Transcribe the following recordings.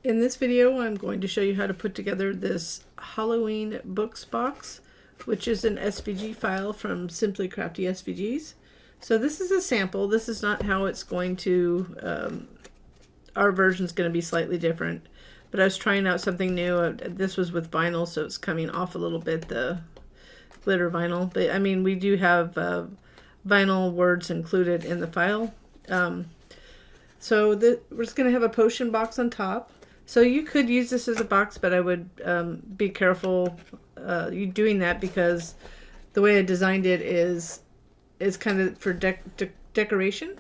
In this video, I'm going to show you how to put together this Halloween books box, which is an SVG file from Simply Crafty SVGs. So this is a sample. This is not how it's going to, our version's going to be slightly different. But I was trying out something new. This was with vinyl, so it's coming off a little bit, the glitter vinyl. But I mean, we do have vinyl words included in the file. So we're just going to have a potion box on top. So you could use this as a box, but I would be careful you doing that, because the way I designed it is kind of for decoration,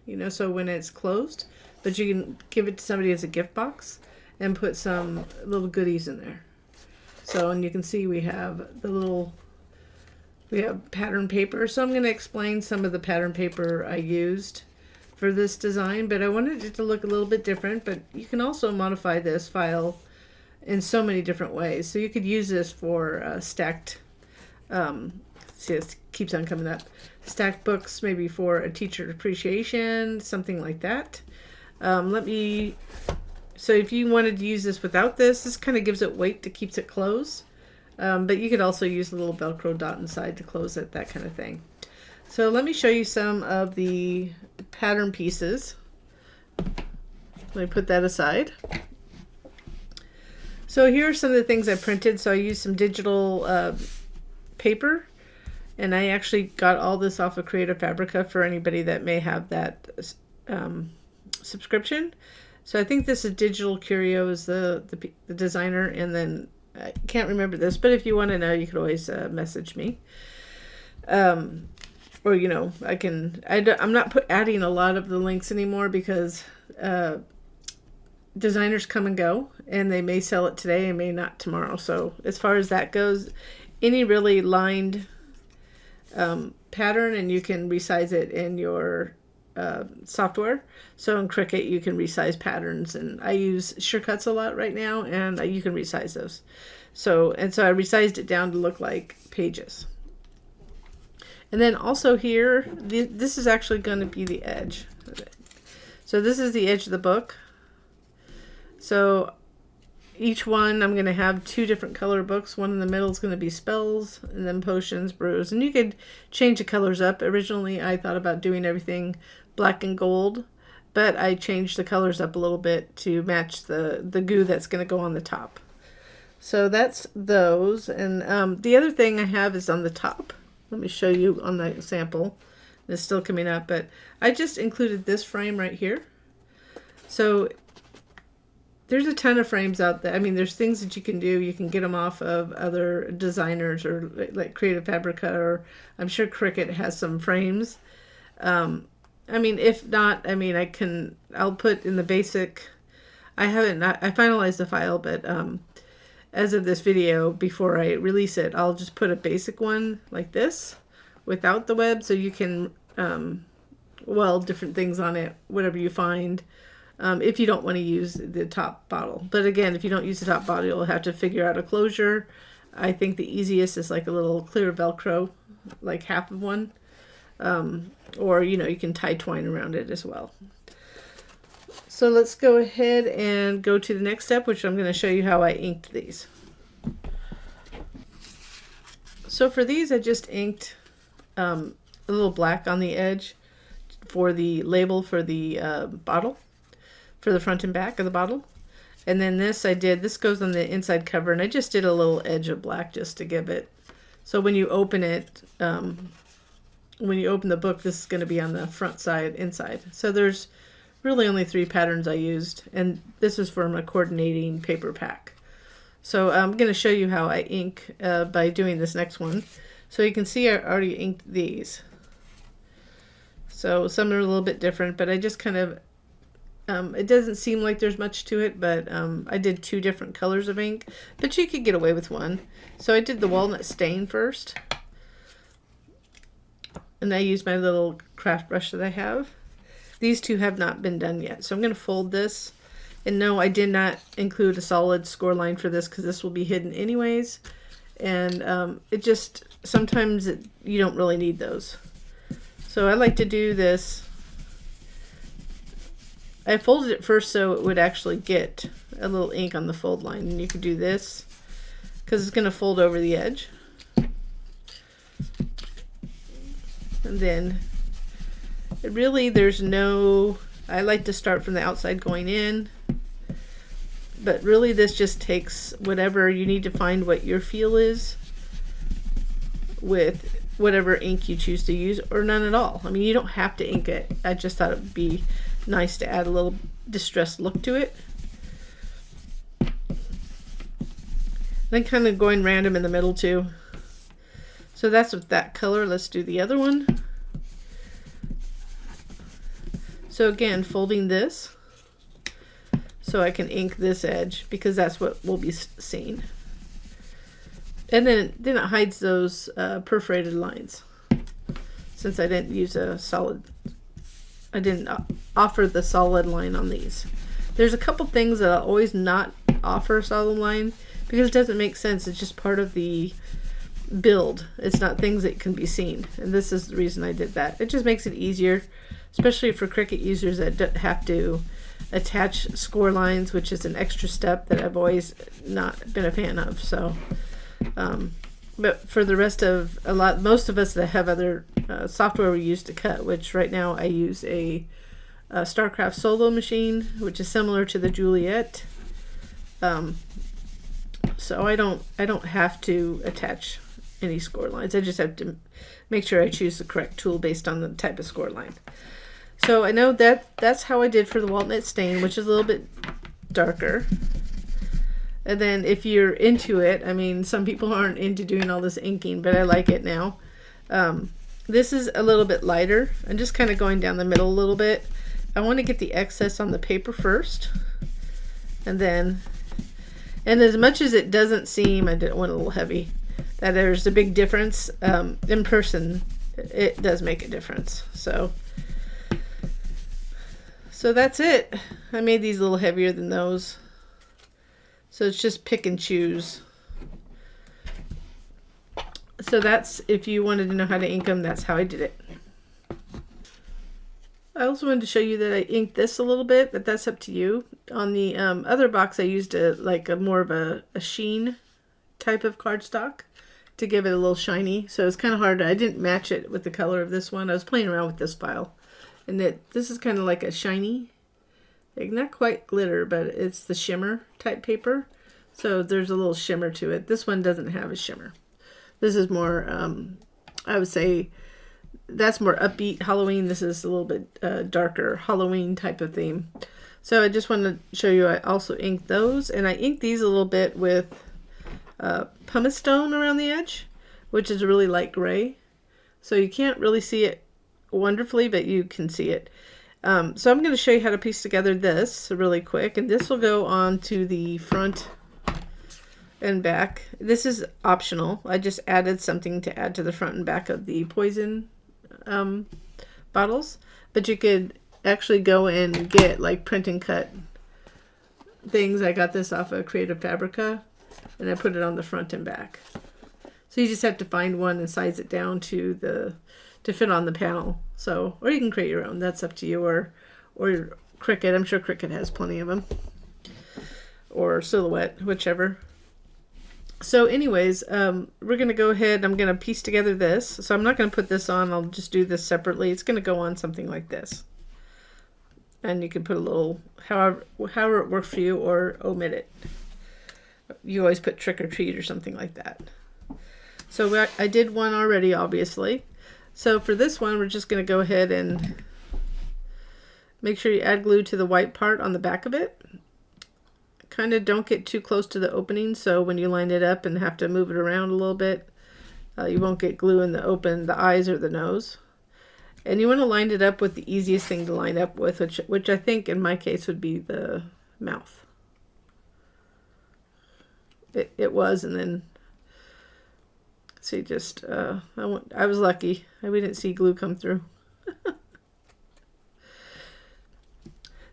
you know, so when it's closed. But you can give it to somebody as a gift box and put some little goodies in there. So, and you can see we have we have pattern paper. So I'm going to explain some of the pattern paper I used for this design, but I wanted it to look a little bit different. But you can also modify this file in so many different ways. So you could use this for stacked, see, it keeps on coming up, stacked books, maybe for a teacher appreciation, something like that. So if you wanted to use this without this kind of gives it weight to keeps it closed. But you could also use a little Velcro dot inside to close it, that kind of thing. So let me show you some of the pattern pieces. Let me put that aside. So here are some of the things I printed. So I used some digital paper, and I actually got all this off of Creative Fabrica for anybody that may have that subscription. So I think this is Digital Curio is the designer, and then I can't remember this, but if you want to know, you could always message me. Or, you know, I'm not adding a lot of the links anymore, because designers come and go, and they may sell it today and may not tomorrow. So as far as that goes, any really lined pattern, and you can resize it in your software. So in Cricut, you can resize patterns, and I use Surecuts a lot right now, and you can resize those. So I resized it down to look like pages. And then also here, this is actually going to be the edge. So this is the edge of the book. So each one, I'm going to have two different color books. One in the middle is going to be spells, and then potions, brews. And you could change the colors up. Originally, I thought about doing everything black and gold, but I changed the colors up a little bit to match the goo that's going to go on the top. So that's those. And the other thing I have is on the top. Let me show you on the sample. It's still coming up, but I just included this frame right here. So there's a ton of frames out there. I mean, there's things that you can do. You can get them off of other designers, or like Creative Fabrica, or I'm sure Cricut has some frames. I mean, if not, I mean, I'll put in the basic. I finalized the file, but as of this video, before I release it, I'll just put a basic one like this without the web, so you can weld different things on it, whatever you find, if you don't want to use the top bottle. But again, if you don't use the top bottle, you'll have to figure out a closure. I think the easiest is like a little clear Velcro, like half of one, or, you know, you can tie twine around it as well. So let's go ahead and go to the next step, which I'm going to show you how I inked these. So for these, I just inked a little black on the edge for the label for the bottle, for the front and back of the bottle. And then this goes on the inside cover, and I just did a little edge of black just to give it. So when you open it, when you open the book, this is going to be on the front side, inside. So there's really only 3 patterns I used, and this is from a coordinating paper pack. So I'm going to show you how I ink by doing this next one. So you can see I already inked these. So some are a little bit different, but I just kind of, it doesn't seem like there's much to it, but I did 2 different colors of ink, but you could get away with one. So I did the walnut stain first, and I used my little craft brush that I have. These 2 have not been done yet. So I'm going to fold this. And no, I did not include a solid score line for this, because this will be hidden anyways. And it just, sometimes you don't really need those. So I like to do this I folded it first so it would actually get a little ink on the fold line, and you could do this because it's going to fold over the edge. And then really there's no, I like to start from the outside going in, but really this just takes whatever you need to find what your feel is with whatever ink you choose to use, or none at all. I mean, you don't have to ink it. I just thought it would be nice to add a little distressed look to it. Then kind of going random in the middle too. So that's with that color. Let's do the other one. So again, folding this so I can ink this edge because that's what we'll be seeing. And then it hides those perforated lines. Since I didn't use a solid, I didn't offer the solid line on these. There's a couple things that I'll always not offer a solid line because it doesn't make sense. It's just part of the build. It's not things that can be seen. And this is the reason I did that. It just makes it easier, especially for Cricut users that don't have to attach score lines, which is an extra step that I've always not been a fan of. So, but for the rest of most of us that have other software we use to cut, which right now I use a StarCraft Solo machine, which is similar to the Juliet. So I don't have to attach any score lines. I just have to make sure I choose the correct tool based on the type of score line. So I know that's how I did for the walnut stain, which is a little bit darker. And then if you're into it, I mean, some people aren't into doing all this inking, but I like it now. This is a little bit lighter. I'm just kind of going down the middle a little bit. I want to get the excess on the paper first. And as much as it doesn't seem, I did want a little heavy, that there's a big difference. In person, it does make a difference. So that's it. I made these a little heavier than those. So it's just pick and choose. So that's, if you wanted to know how to ink them, that's how I did it. I also wanted to show you that I inked this a little bit, but that's up to you. On the other box, I used more of a sheen type of cardstock to give it a little shiny. So it's kind of hard. I didn't match it with the color of this one. I was playing around with this file. And this is kind of like a shiny, like not quite glitter, but it's the shimmer type paper. So there's a little shimmer to it. This one doesn't have a shimmer. This is more, I would say, that's more upbeat Halloween. This is a little bit darker Halloween type of theme. So I just wanted to show you I also inked those. And I inked these a little bit with pumice stone around the edge, which is really light gray. So you can't really see it wonderfully, but you can see it. So I'm going to show you how to piece together this really quick. And this will go on to the front and back. This is optional. I just added something to add to the front and back of the poison bottles, but you could actually go and get like print and cut things. I got this off of Creative Fabrica and I put it on the front and back. So you just have to find one and size it down to fit on the panel. So, or you can create your own. That's up to you, or Cricut. I'm sure Cricut has plenty of them, or Silhouette, whichever. So anyways, we're going to go ahead. I'm going to piece together this. So I'm not going to put this on. I'll just do this separately. It's going to go on something like this. And you can put a little, however it works for you, or omit it. You always put trick or treat or something like that. So I did one already, obviously. So for this one, we're just going to go ahead and make sure you add glue to the white part on the back of it. Kind of don't get too close to the opening, so when you line it up and have to move it around a little bit, you won't get glue in the eyes or the nose. And you want to line it up with the easiest thing to line up with, which I think in my case would be the mouth. It was, and then see, just I was lucky. We didn't see glue come through.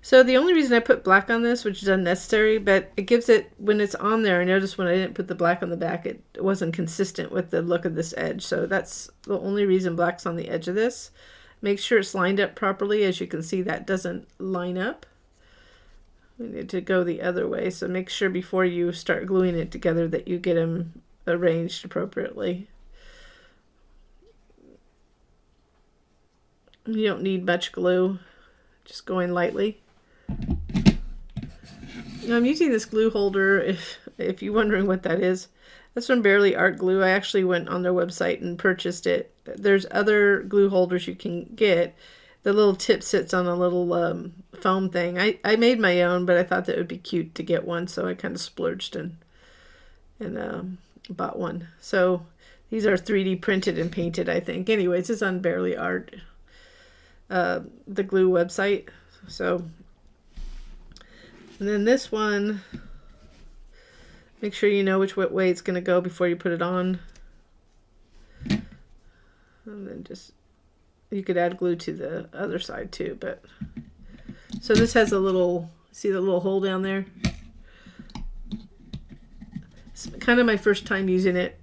So the only reason I put black on this, which is unnecessary, but it gives it, when it's on there, I noticed when I didn't put the black on the back, it wasn't consistent with the look of this edge. So that's the only reason black's on the edge of this. Make sure it's lined up properly. As you can see, that doesn't line up. We need to go the other way, so make sure before you start gluing it together that you get them arranged appropriately. You don't need much glue, just going lightly. Now I'm using this glue holder, if you're wondering what that is. That's from Barely Art Glue. I actually went on their website and purchased it. There's other glue holders you can get. The little tip sits on a little foam thing. I made my own, but I thought that it would be cute to get one, so I kind of splurged and bought one. So these are 3D printed and painted, I think. Anyways, it's on Barely Art, the glue website. So, and then this one, make sure you know which way it's going to go before you put it on. And then just, you could add glue to the other side too, but. So this has a little, see the little hole down there? It's kind of my first time using it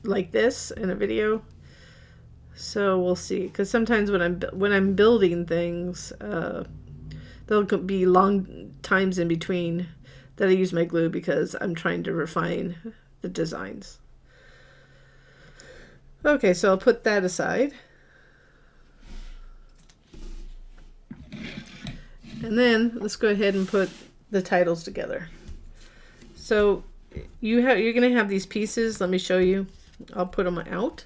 like this in a video. So we'll see, because sometimes when I'm building things, there'll be long times in between that I use my glue because I'm trying to refine the designs. Okay, so I'll put that aside. And then let's go ahead and put the titles together. So you're going to have these pieces. Let me show you. I'll put them out.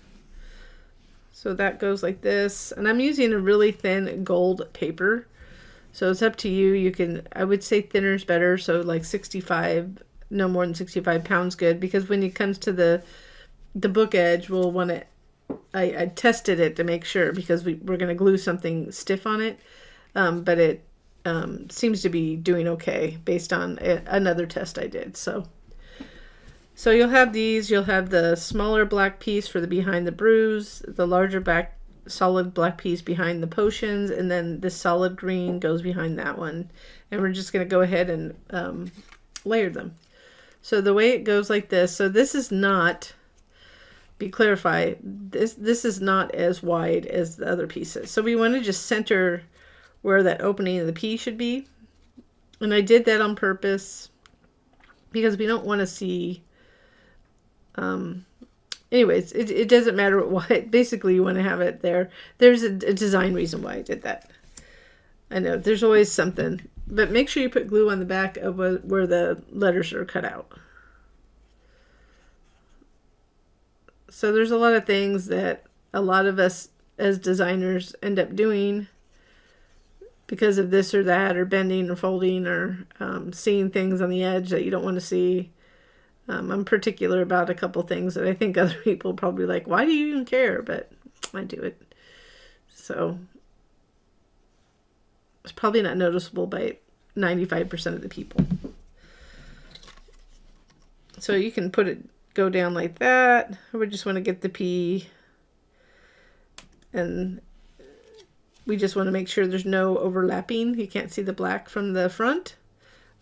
So that goes like this. And I'm using a really thin gold paper. So it's up to you. You can, I would say thinner is better. So like 65, no more than 65 pounds good. Because when it comes to the book edge, we'll want to, I tested it to make sure because we're going to glue something stiff on it. But it seems to be doing okay based on another test I did. So you'll have these. You'll have the smaller black piece for the behind the bruise, the larger solid black piece behind the potions, and then this solid green goes behind that one. And we're just going to go ahead and layer them. So the way it goes like this. So this is not, be clarified, this is not as wide as the other pieces. So we want to just center where that opening of the P should be. And I did that on purpose because we don't want to see, anyways, it doesn't matter what, basically you want to have it there. There's a design reason why I did that. I know, there's always something, but make sure you put glue on the back of where the letters are cut out. So there's a lot of things that a lot of us as designers end up doing because of this or that, or bending or folding, or seeing things on the edge that you don't want to see. I'm particular about a couple things that I think other people probably like, why do you even care? But I do it. So it's probably not noticeable by 95% of the people. So you can go down like that. Or we just want to get the P, and we just want to make sure there's no overlapping. You can't see the black from the front,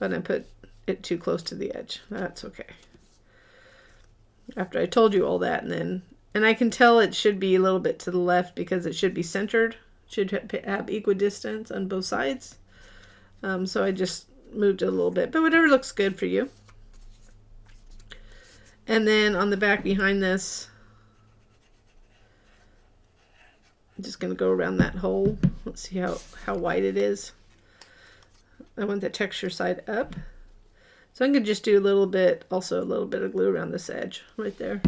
but I put it too close to the edge. That's okay. After I told you all that, and I can tell it should be a little bit to the left because it should be centered. Should have equidistance on both sides. So I just moved it a little bit, but whatever looks good for you. And then on the back behind this, I'm just going to go around that hole. Let's see how wide it is. I want the texture side up. So I'm going to just do a little bit of glue around this edge right there.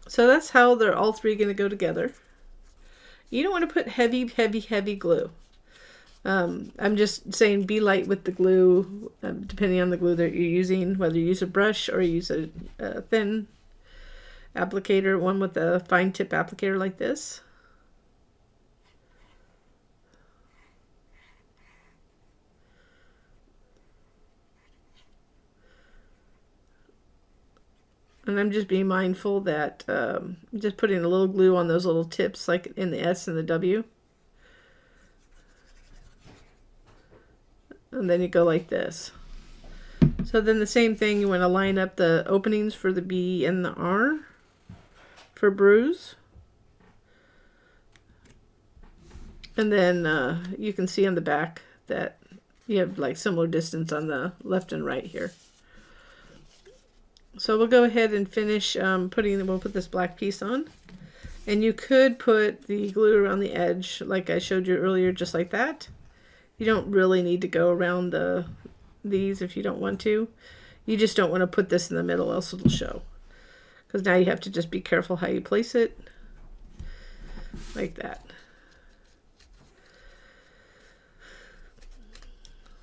So that's how they're all three going to go together. You don't want to put heavy, heavy, heavy glue. I'm just saying be light with the glue, depending on the glue that you're using, whether you use a brush or you use a thin applicator, one with a fine tip applicator like this. And I'm just being mindful that just putting a little glue on those little tips like in the S and the W. And then you go like this. So then the same thing, you want to line up the openings for the B and the R for bruise. And then you can see on the back that you have like similar distance on the left and right here. So we'll go ahead and finish we'll put this black piece on. And you could put the glue around the edge like I showed you earlier, just like that. You don't really need to go around these if you don't want to. You just don't want to put this in the middle, else it'll show. Because now you have to just be careful how you place it. Like that.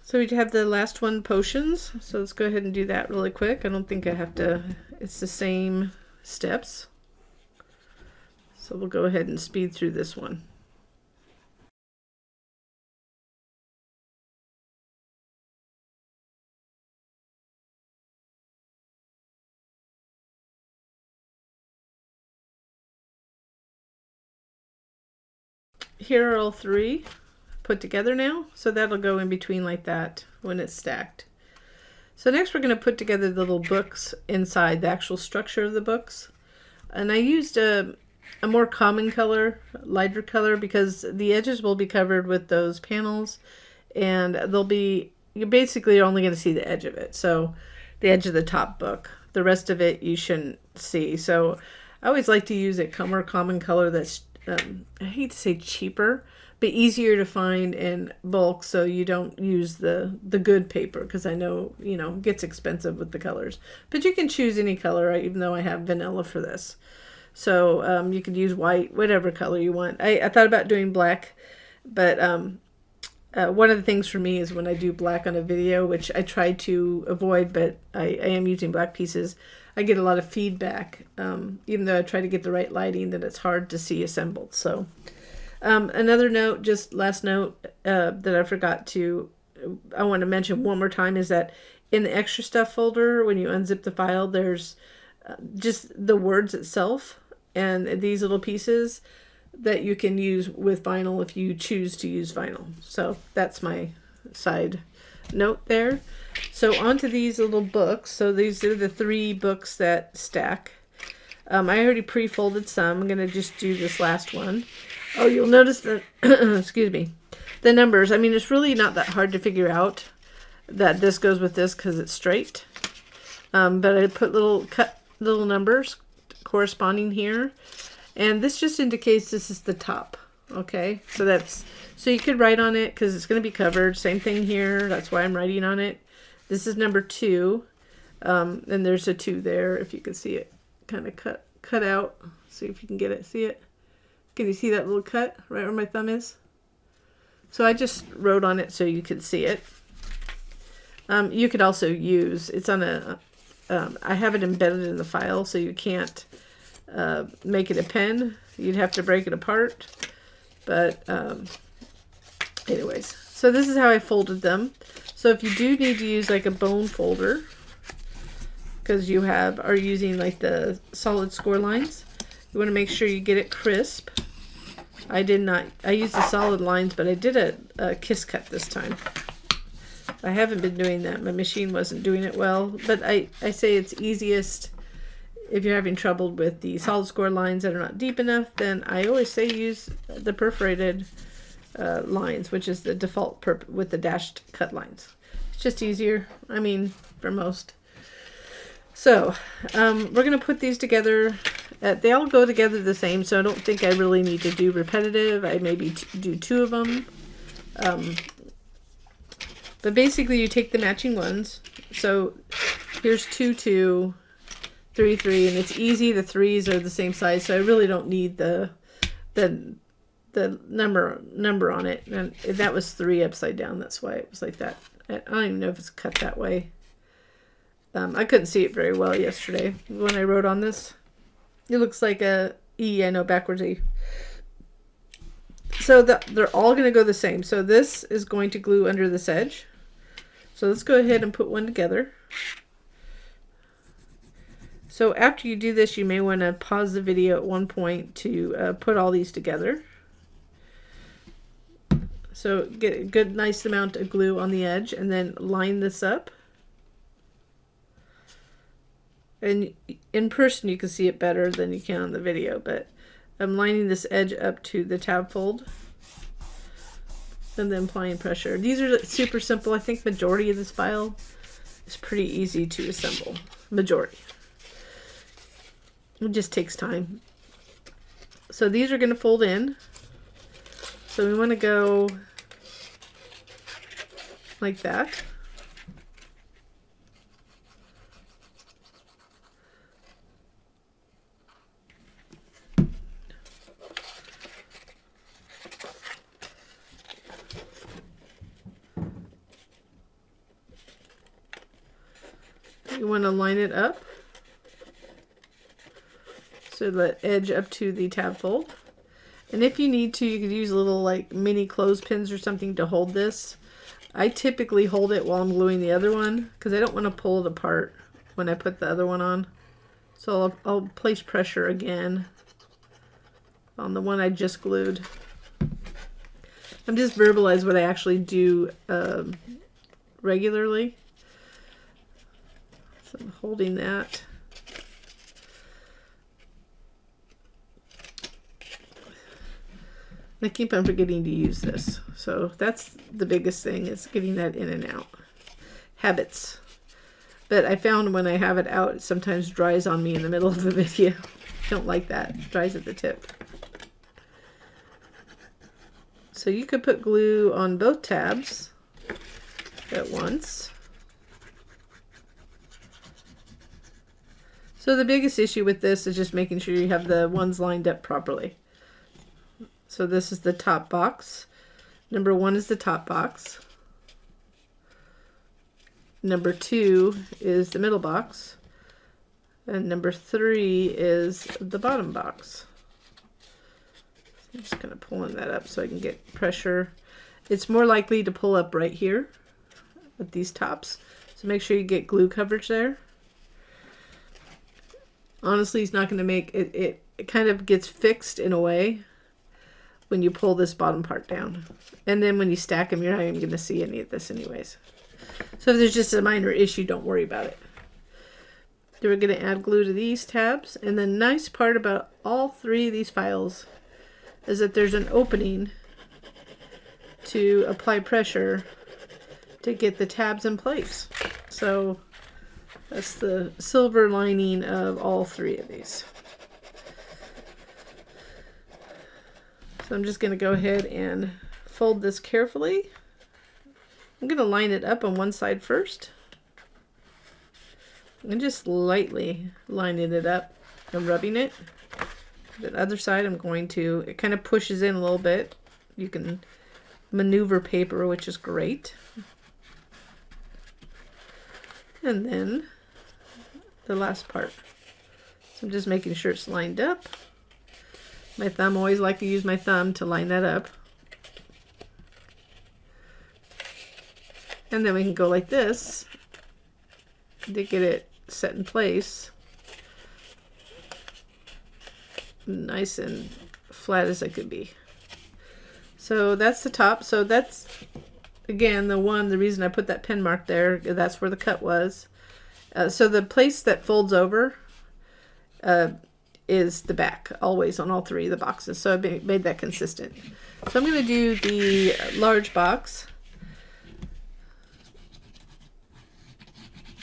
So we have the last one, potions. So let's go ahead and do that really quick. I don't think I have to, it's the same steps. So we'll go ahead and speed through this one. Here are all three put together now, so that'll go in between like that when it's stacked. So next we're going to put together the little books inside, the actual structure of the books. And I used a more common color, lighter color, because the edges will be covered with those panels, and you're basically only going to see the edge of it. So the edge of the top book. The rest of it you shouldn't see. So I always like to use a more common color that's I hate to say cheaper, but easier to find in bulk, so you don't use the good paper, because I know, it gets expensive with the colors. But you can choose any color, even though I have vanilla for this. So you could use white, whatever color you want. I thought about doing black, but one of the things for me is when I do black on a video, which I try to avoid, but I am using black pieces, I get a lot of feedback, even though I try to get the right lighting, that it's hard to see assembled. So another note, just last note that I forgot to, I want to mention one more time, is that in the extra stuff folder, when you unzip the file, there's just the words itself and these little pieces that you can use with vinyl if you choose to use vinyl. So that's my side note there. So onto these little books. So these are the 3 books that stack. I already pre-folded some. I'm going to just do this last one. Oh, you'll notice that, excuse me, the numbers. I mean, it's really not that hard to figure out that this goes with this because it's straight. But I put little numbers corresponding here. And this just indicates this is the top. Okay, so you could write on it because it's going to be covered. Same thing here. That's why I'm writing on it. This is number 2. And there's a 2 there, if you can see it kind of cut out. See if you can get it. See it? Can you see that little cut right where my thumb is? So I just wrote on it so you could see it. You could also use, it's on I have it embedded in the file, so you can't make it a pen. You'd have to break it apart. But anyways, so this is how I folded them. So if you do need to use like a bone folder, because you are using like the solid score lines, you want to make sure you get it crisp. I used the solid lines, but I did a kiss cut this time. I haven't been doing that. My machine wasn't doing it well, but I say it's easiest if you're having trouble with the solid score lines that are not deep enough. Then I always say use the perforated lines, which is the default with the dashed cut lines. It's just easier, I mean, for most. So we're going to put these together. They all go together the same, so I don't think I really need to do repetitive. I maybe do 2 of them. But basically you take the matching ones. So here's 2, 2, 3, 3, and it's easy. The 3s are the same size, so I really don't need the number on it. And that was 3 upside down. That's why it was like that. I don't even know if it's cut that way. I couldn't see it very well yesterday when I wrote on this. It looks like a E, I know, backwards E. So they're all going to go the same. So this is going to glue under this edge. So let's go ahead and put one together. So after you do this, you may want to pause the video at one point to put all these together. So get a good, nice amount of glue on the edge, and then line this up. And in person you can see it better than you can on the video, but I'm lining this edge up to the tab fold. and then applying pressure. These are super simple. I think majority of this file is pretty easy to assemble. Majority. It just takes time. So these are going to fold in. So we want to go like that. You want to line it up so the edge up to the tab fold. And if you need to, you could use little like mini clothespins or something to hold this. I typically hold it while I'm gluing the other one because I don't want to pull it apart when I put the other one on. So I'll place pressure again on the one I just glued. I'm just verbalize what I actually do regularly. So I'm holding that. I keep on forgetting to use this. So that's the biggest thing, is getting that in and out. Habits. But I found when I have it out, it sometimes dries on me in the middle of the video. Don't like that. It dries at the tip. So you could put glue on both tabs at once. So the biggest issue with this is just making sure you have the ones lined up properly. So this is the top box. Number 1 is the top box. Number 2 is the middle box. And number 3 is the bottom box. I'm just kind of pulling that up so I can get pressure. It's more likely to pull up right here with these tops. So make sure you get glue coverage there. Honestly, it's not going to make it, it kind of gets fixed in a way when you pull this bottom part down. And then when you stack them, you're not even going to see any of this anyways. So if there's just a minor issue, don't worry about it. Then we're going to add glue to these tabs. And the nice part about all 3 of these files is that there's an opening to apply pressure to get the tabs in place. So that's the silver lining of all 3 of these. So I'm just going to go ahead and fold this carefully. I'm going to line it up on one side first. And just lightly lining it up and rubbing it. The other side I'm going to, it kind of pushes in a little bit. You can maneuver paper, which is great. And then the last part. So I'm just making sure it's lined up. My thumb, always like to use my thumb to line that up. And then we can go like this to get it set in place. Nice and flat as it could be. So that's the top. So that's, again, the reason I put that pin mark there, that's where the cut was. So the place that folds over is the back, always on all 3 of the boxes. So I made that consistent. So I'm going to do the large box.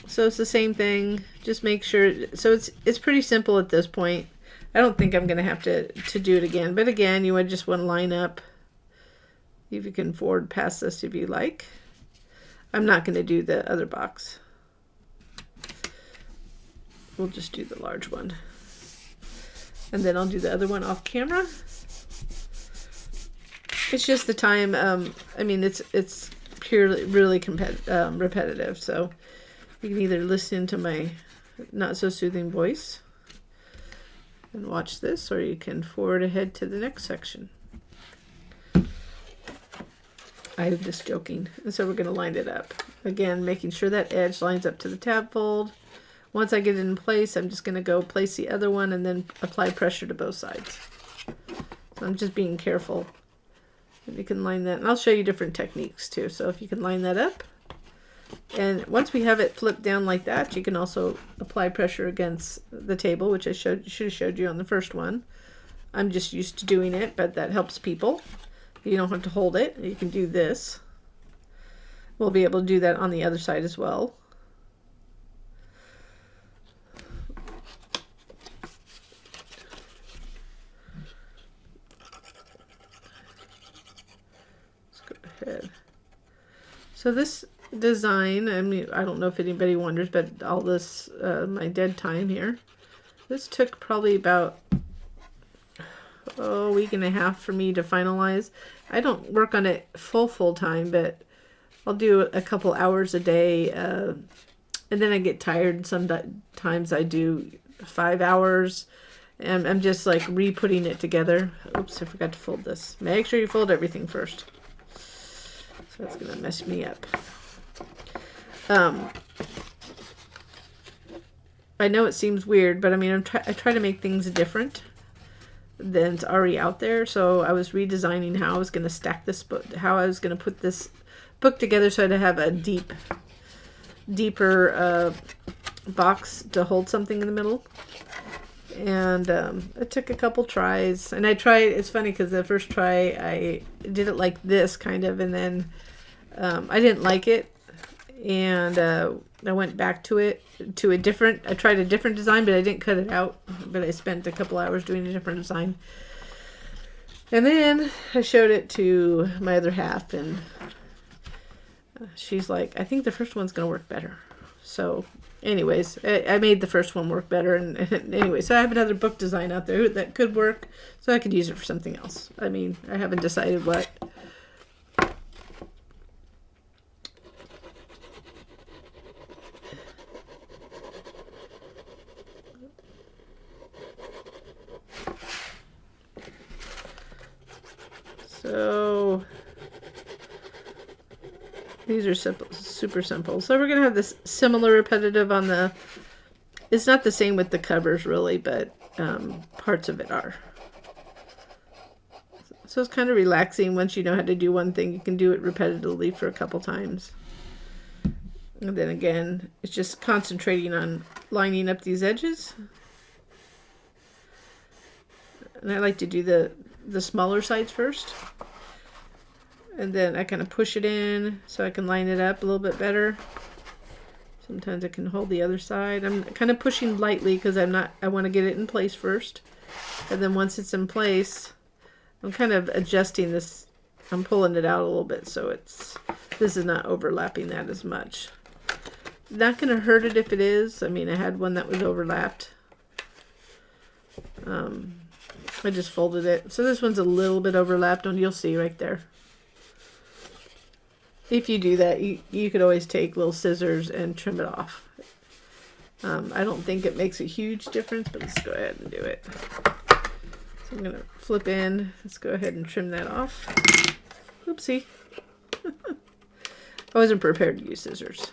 So it's the same thing. Just make sure. So it's pretty simple at this point. I don't think I'm going to have to do it again. But again, you would just want to line up. If you can forward past this if you like. I'm not going to do the other box. We'll just do the large one. And then I'll do the other one off camera. It's just the time. I mean, it's purely really repetitive. So you can either listen to my not so soothing voice and watch this, or you can forward ahead to the next section. I'm just joking. And so we're going to line it up. Again, making sure that edge lines up to the tab fold. Once I get it in place, I'm just going to go place the other one and then apply pressure to both sides. So I'm just being careful. And you can line that. And I'll show you different techniques too. So if you can line that up. And once we have it flipped down like that, you can also apply pressure against the table, which I should have showed you on the first one. I'm just used to doing it, but that helps people. You don't have to hold it. You can do this. We'll be able to do that on the other side as well. Let's go ahead. So this design, I mean, I don't know if anybody wonders, but all this, my dead time here, this took probably about a week and a half for me to finalize. I don't work on it full time, but I'll do a couple hours a day, and then I get tired. Sometimes I do 5 hours, and I'm just like re-putting it together. Oops, I forgot to fold this. Make sure you fold everything first. So that's gonna mess me up. I know it seems weird, but I mean, I try to make things different than's already out there. So I was redesigning how I was going to stack this book, how I was going to put this book together so I'd have a deeper box to hold something in the middle. And it took a couple tries, and I tried. It's funny because the first try I did it like this kind of, and then I didn't like it, and I went back to it to a different. I tried a different design, but I didn't cut it out. But I spent a couple hours doing a different design, and then I showed it to my other half, and she's like, "I think the first one's gonna work better." So, anyways, I made the first one work better, and anyway, so I have another book design out there that could work, so I could use it for something else. I mean, I haven't decided what. So these are simple, super simple. So we're going to have this similar repetitive on the, it's not the same with the covers really, but parts of it are. So it's kind of relaxing. Once you know how to do one thing, you can do it repetitively for a couple times. And then again, it's just concentrating on lining up these edges. And I like to do the smaller sides first. And then I kind of push it in so I can line it up a little bit better. Sometimes I can hold the other side. I'm kind of pushing lightly because I want to get it in place first. And then once it's in place, I'm kind of adjusting this. I'm pulling it out a little bit so this is not overlapping that as much. Not going to hurt it if it is. I mean, I had one that was overlapped. I just folded it. So this one's a little bit overlapped, and you'll see right there. If you do that, you could always take little scissors and trim it off. I don't think it makes a huge difference, but let's go ahead and do it. So I'm going to flip in. Let's go ahead and trim that off. Oopsie. I wasn't prepared to use scissors.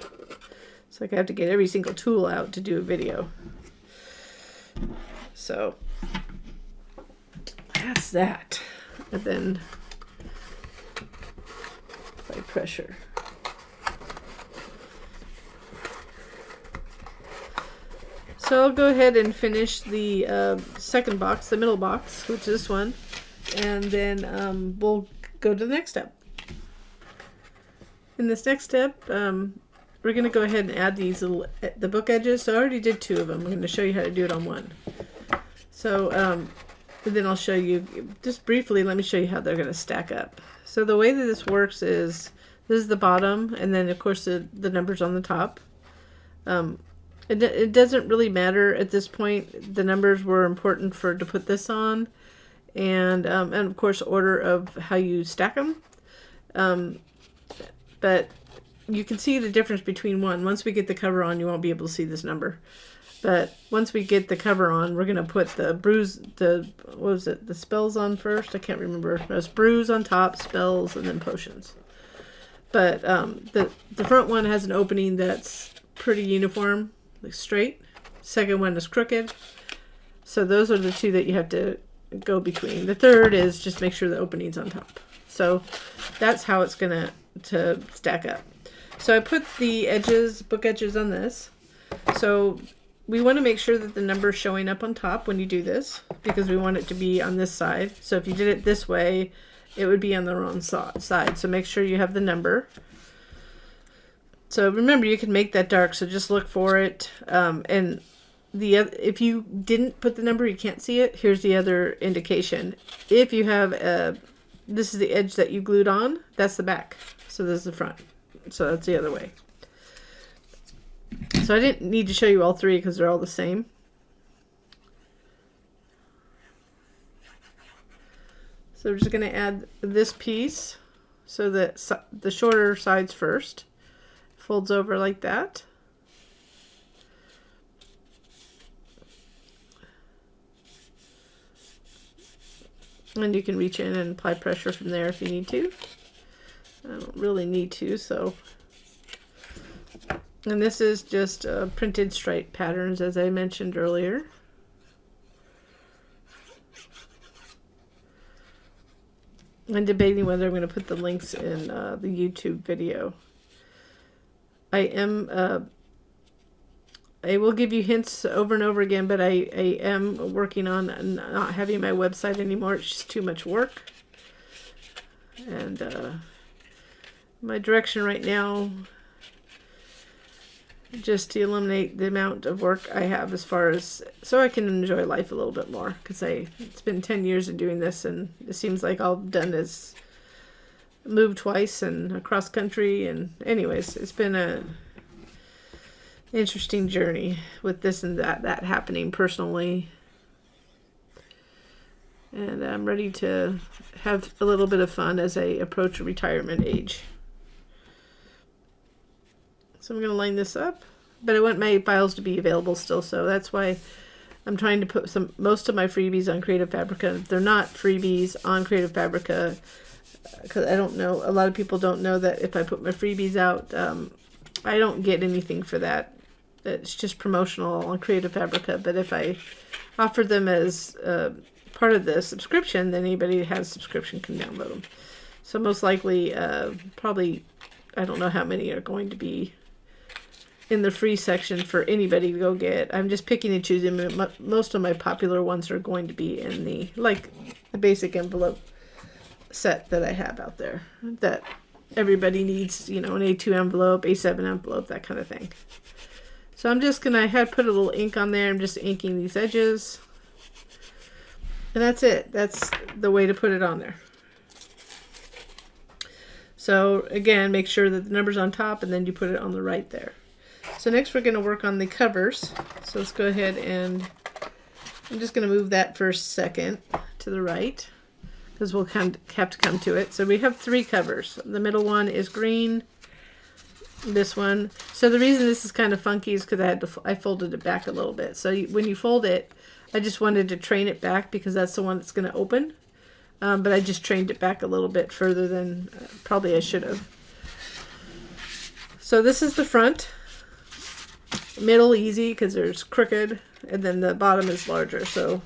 It's like I have to get every single tool out to do a video. So that's that. And then by pressure. So I'll go ahead and finish the second box, the middle box, which is this one, and then we'll go to the next step. In this next step, we're going to go ahead and add these the book edges. So I already did 2 of them. I'm going to show you how to do it on one. So then I'll show you, just briefly, let me show you how they're going to stack up. So the way that this works is, this is the bottom, and then of course the numbers on the top. It doesn't really matter at this point. The numbers were important to put this on, and of course order of how you stack them. But you can see the difference between one. Once we get the cover on, you won't be able to see this number. But once we get the cover on, we're going to put what was it, the spells on first? I can't remember. It was brews on top, spells, and then potions. But the front one has an opening that's pretty uniform, like straight. Second one is crooked. So those are the 2 that you have to go between. The third is just make sure the opening's on top. So that's how it's going to stack up. So I put the edges, book edges on this. So we want to make sure that the number is showing up on top when you do this, because we want it to be on this side. So if you did it this way, it would be on the wrong side. So make sure you have the number. So remember, you can make that dark, so just look for it. And if you didn't put the number, you can't see it. Here's the other indication. If you have this is the edge that you glued on, that's the back. So this is the front. So that's the other way. So I didn't need to show you all three because they're all the same. So we're just going to add this piece so that the shorter side's first. Folds over like that. And you can reach in and apply pressure from there if you need to. I don't really need to, so. And this is just printed stripe patterns, as I mentioned earlier. I'm debating whether I'm going to put the links in the YouTube video. I will give you hints over and over again, but I am working on not having my website anymore. It's just too much work. And my direction right now, just to eliminate the amount of work I have as far as, so I can enjoy life a little bit more. Because it's been 10 years of doing this, and it seems like all I've done is moved twice and across country. And anyways, it's been a interesting journey with this and that happening personally. And I'm ready to have a little bit of fun as I approach retirement age. So I'm going to line this up, but I want my files to be available still, so that's why I'm trying to put most of my freebies on Creative Fabrica. If they're not freebies on Creative Fabrica, because I don't know, a lot of people don't know that if I put my freebies out, I don't get anything for that. It's just promotional on Creative Fabrica. But if I offer them as part of the subscription, then anybody who has a subscription can download them. So most likely, probably, I don't know how many are going to be in the free section for anybody to go get. I'm just picking and choosing. Most of my popular ones are going to be in the basic envelope set that I have out there that everybody needs, an A2 envelope, A7 envelope, that kind of thing. So I'm just gonna, I had put a little ink on there. I'm just inking these edges. And that's it. That's the way to put it on there. So again, make sure that the number's on top and then you put it on the right there. So next we're going to work on the covers. So let's go ahead and I'm just going to move that for a second to the right because we'll have to come to it. So we have 3 covers. The middle one is green. This one. So the reason this is kind of funky is because I folded it back a little bit. So when you fold it, I just wanted to train it back because that's the one that's going to open. But I just trained it back a little bit further than probably I should have. So this is the front. Middle easy because there's crooked, and then the bottom is larger. So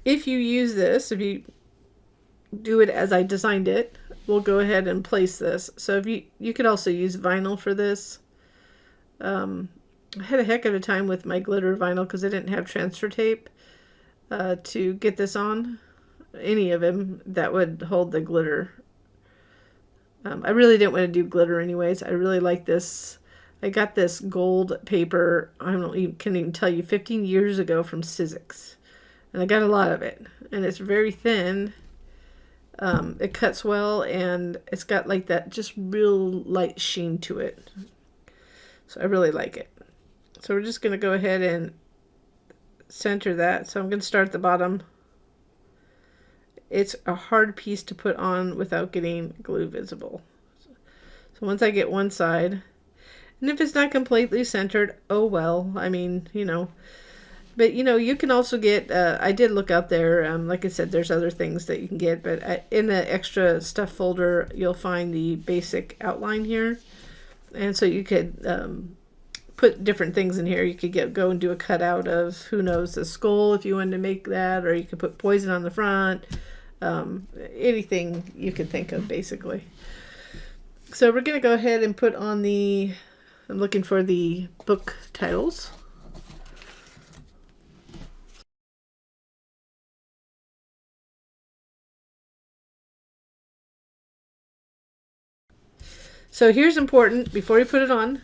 if you use this, if you do it as I designed it, we'll go ahead and place this. So if you could also use vinyl for this. I had a heck of a time with my glitter vinyl because I didn't have transfer tape to get this on. Any of them that would hold the glitter. I really didn't want to do glitter anyways. I really like this. I got this gold paper, can't even tell you, 15 years ago from Sizzix. And I got a lot of it. And it's very thin. It cuts well, and it's got like that just real light sheen to it. So I really like it. So we're just going to go ahead and center that. So I'm going to start at the bottom. It's a hard piece to put on without getting glue visible. So once I get one side, and if it's not completely centered, oh well, I mean, but you can also get, I did look out there, like I said, there's other things that you can get, but in the extra stuff folder, you'll find the basic outline here. And so you could put different things in here. You could go and do a cutout of, who knows, a skull if you wanted to make that, or you could put poison on the front. Anything you could think of, basically. So we're going to go ahead and put on the I'm looking for the book titles. So here's important, before you put it on,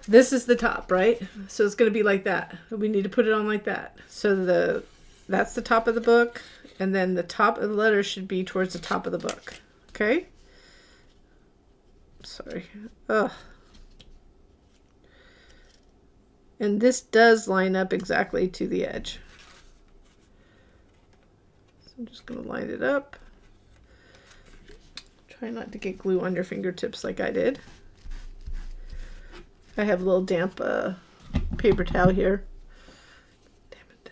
this is the top, right? So it's going to be like that. We need to put it on like that. So that's the top of the book, and then the top of the letter should be towards the top of the book. Okay? Sorry. Ugh. And this does line up exactly to the edge. So I'm just going to line it up. Try not to get glue on your fingertips like I did. I have a little damp paper towel here. Damn it.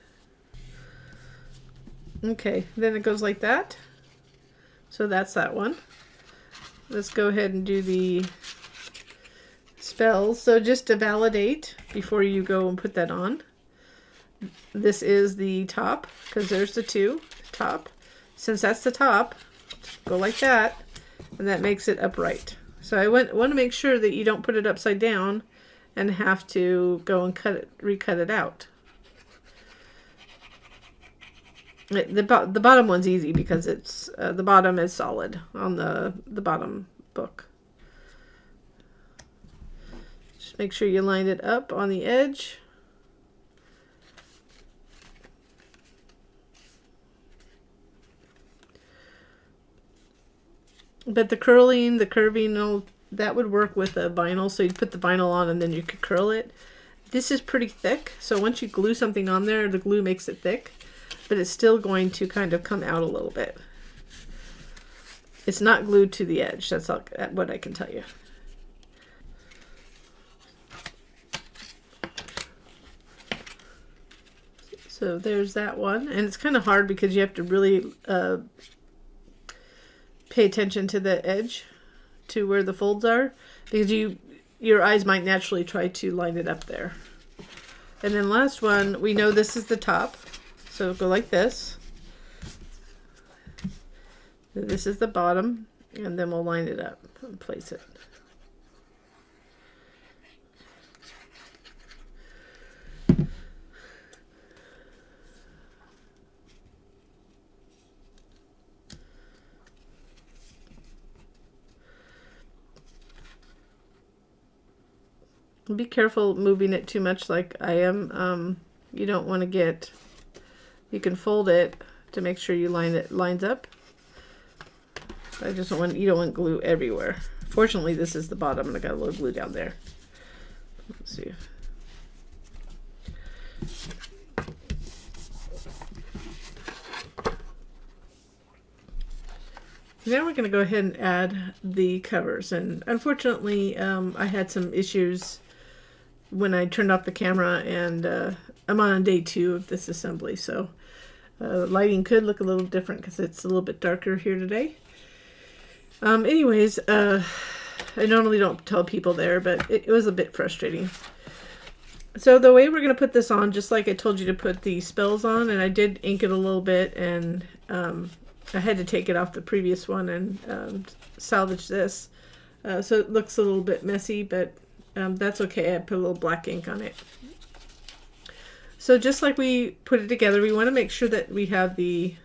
Okay, then it goes like that. So that's that one. Let's go ahead and do the spells. So just to validate before you go and put that on, this is the top, because there's the two, top. Since that's the top, go like that, and that makes it upright. So I want to make sure that you don't put it upside down and have to go and recut it out. The bottom one's easy because it's the bottom is solid on the bottom book. Just make sure you line it up on the edge. But the curving, that would work with a vinyl. So you'd put the vinyl on and then you could curl it. This is pretty thick. So once you glue something on there, the glue makes it thick. But it's still going to kind of come out a little bit. It's not glued to the edge. That's all, what I can tell you. So there's that one. And it's kind of hard because you have to really pay attention to the edge, to where the folds are, because your eyes might naturally try to line it up there. And then last one, we know this is the top, so go like this. This is the bottom, and then we'll line it up and place it. Be careful moving it too much like I am. You don't want to get, you can fold it to make sure you lines up. I just don't want, you don't want glue everywhere. Fortunately, this is the bottom and I got a little glue down there. Let's see. Now we're going to go ahead and add the covers, and unfortunately I had some issues when I turned off the camera, and I'm on day 2 of this assembly, so lighting could look a little different because it's a little bit darker here today. Anyways, I normally don't tell people there, but it was a bit frustrating. So the way we're going to put this on, just like I told you to put the spells on, and I did ink it a little bit, and I had to take it off the previous one and salvage this. So it looks a little bit messy, but that's okay. I put a little black ink on it. So just like we put it together, we want to make sure that we have the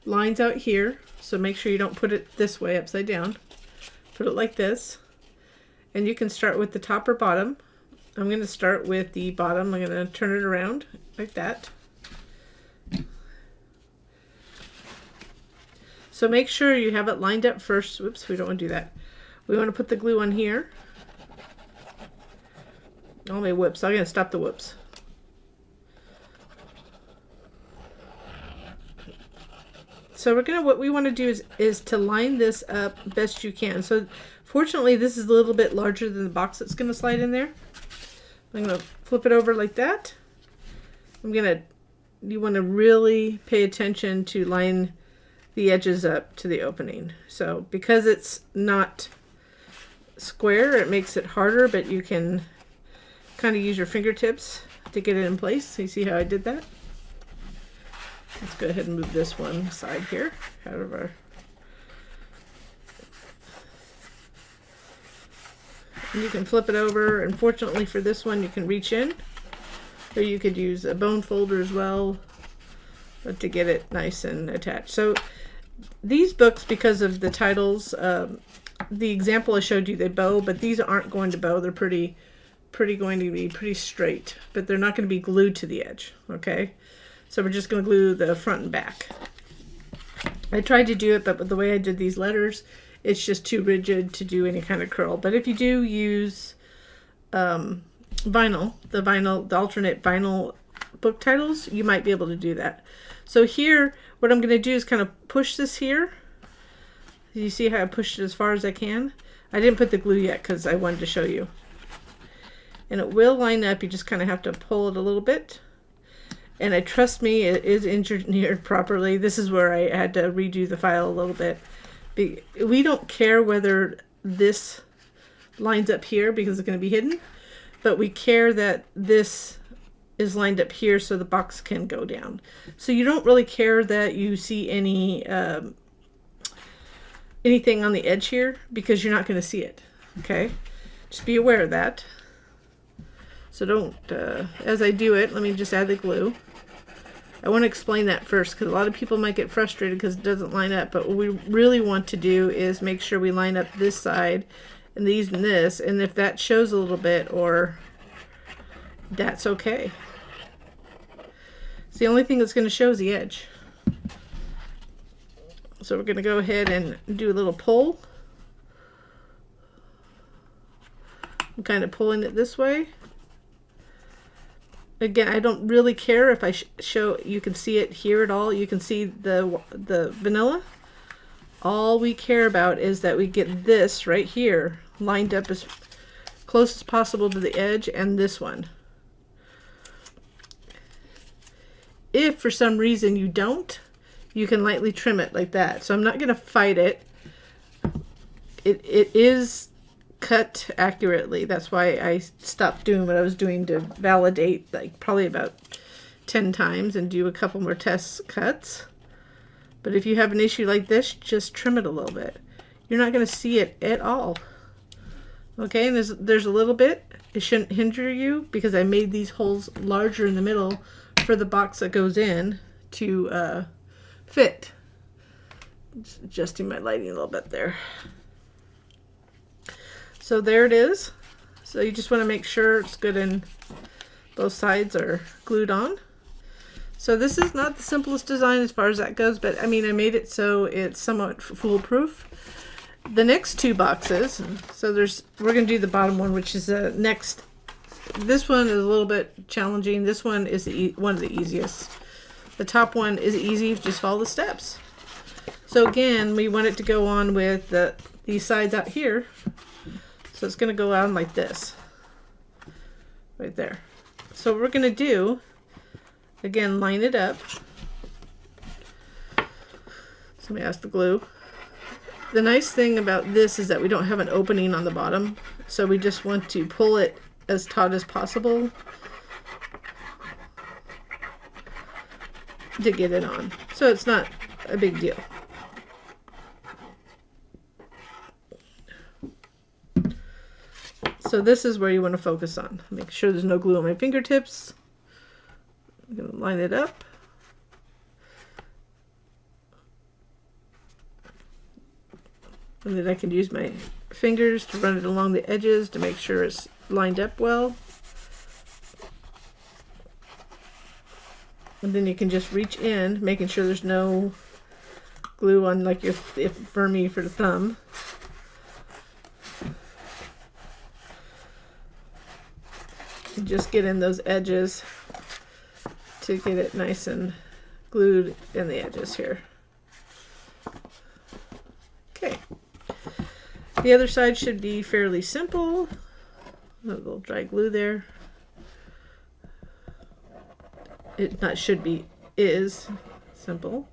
lines out here. So make sure you don't put it this way upside down. Put it like this. And you can start with the top or bottom. I'm going to start with the bottom. I'm going to turn it around like that. So make sure you have it lined up first. Whoops, we don't want to do that. We want to put the glue on here. Oh, my whoops. I'm going to stop the whoops. So what we want to do is to line this up best you can. So fortunately, this is a little bit larger than the box that's going to slide in there. I'm going to flip it over like that. You want to really pay attention to line the edges up to the opening. So because it's not square, it makes it harder, but you can kind of use your fingertips to get it in place. So you see how I did that? Let's go ahead and move this one side here out of our... And you can flip it over. And fortunately for this one, you can reach in. Or you could use a bone folder as well, but to get it nice and attached. So these books, because of the titles, the example I showed you, they bow, but these aren't going to bow. They're pretty going to be pretty straight, but they're not going to be glued to the edge. Okay, so we're just going to glue the front and back. I tried to do it, but the way I did these letters, it's just too rigid to do any kind of curl. But if you do use vinyl, the alternate vinyl book titles, you might be able to do that. So here, what I'm going to do is kind of push this here. You see how I pushed it as far as I can? I didn't put the glue yet because I wanted to show you. And it will line up. You just kind of have to pull it a little bit. And trust me, it is engineered properly. This is where I had to redo the file a little bit. We don't care whether this lines up here because it's going to be hidden, but we care that this is lined up here so the box can go down. So you don't really care that you see any anything on the edge here because you're not going to see it. Okay, just be aware of that. So don't, as I do it, let me just add the glue. I want to explain that first because a lot of people might get frustrated because it doesn't line up, but what we really want to do is make sure we line up this side and these and this, and if that shows a little bit, or that's okay. It's the only thing that's going to show is the edge. So we're going to go ahead and do a little pull. I'm kind of pulling it this way. Again, I don't really care if I show, you can see it here at all. You can see the vanilla. All we care about is that we get this right here lined up as close as possible to the edge, and this one. If for some reason you don't, you can lightly trim it like that. So I'm not going to fight it. It is cut accurately. That's why I stopped doing what I was doing to validate, like probably about 10 times and do a couple more test cuts. But if you have an issue like this, just trim it a little bit. You're not going to see it at all. Okay, and there's a little bit. It shouldn't hinder you because I made these holes larger in the middle for the box that goes in to fit. Just adjusting my lighting a little bit there. So there it is. So you just want to make sure it's good and both sides are glued on. So this is not the simplest design as far as that goes, but I mean, I made it so it's somewhat foolproof. The next two boxes, so we're going to do the bottom one, which is the next. This one is a little bit challenging. This one is one of the easiest. The top one is easy, just follow the steps. So again, we want it to go on with these sides out here. So it's going to go on like this, right there. So what we're going to do, again, line it up. Somebody asked the glue. The nice thing about this is that we don't have an opening on the bottom, so we just want to pull it as taut as possible to get it on. So it's not a big deal. So this is where you want to focus on. Make sure there's no glue on my fingertips. I'm going to line it up. And then I can use my fingers to run it along the edges to make sure it's lined up well. And then you can just reach in, making sure there's no glue on, like for me for the thumb. And just get in those edges to get it nice and glued in the edges here. Okay. The other side should be fairly simple. A little dry glue there. It not should be, is simple.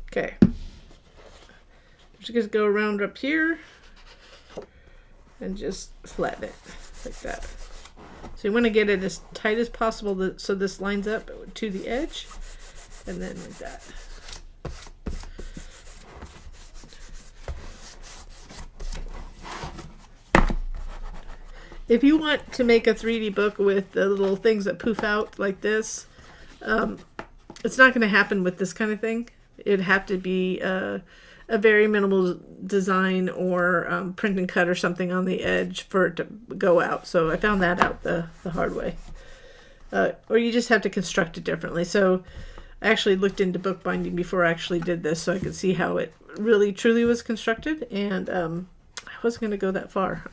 Okay. Just going to go around up here and just flatten it like that. So you want to get it as tight as possible so this lines up to the edge, and then like that. If you want to make a 3D book with the little things that poof out like this, it's not going to happen with this kind of thing. It'd have to be a very minimal design or print and cut or something on the edge for it to go out. So I found that out the hard way. Or you just have to construct it differently. So I actually looked into bookbinding before I actually did this so I could see how it really truly was constructed. And I wasn't going to go that far.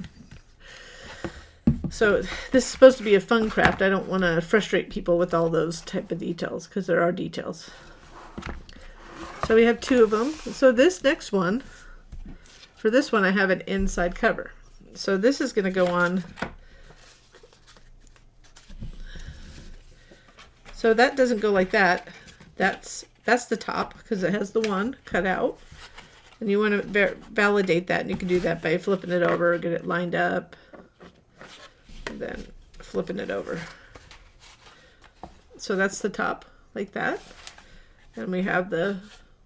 So this is supposed to be a fun craft. I don't want to frustrate people with all those type of details because there are details. So we have 2 of them. So this next one, for this one I have an inside cover. So this is going to go on. So that doesn't go like that. That's the top because it has the 1 cut out. And you want to validate that, and you can do that by flipping it over, get it lined up. And then flipping it over. So that's the top, like that. And we have the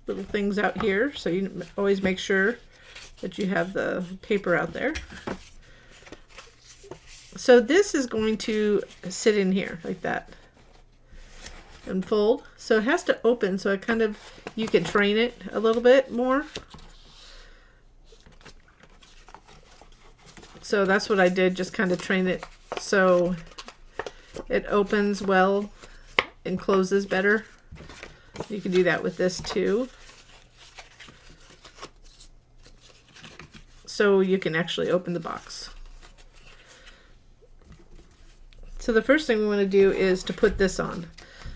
little things out here, so you always make sure that you have the paper out there. So this is going to sit in here, like that. And fold. So it has to open, so you can train it a little bit more. So that's what I did, just kind of train it so it opens well and closes better. You can do that with this too. So you can actually open the box. So the first thing we want to do is to put this on.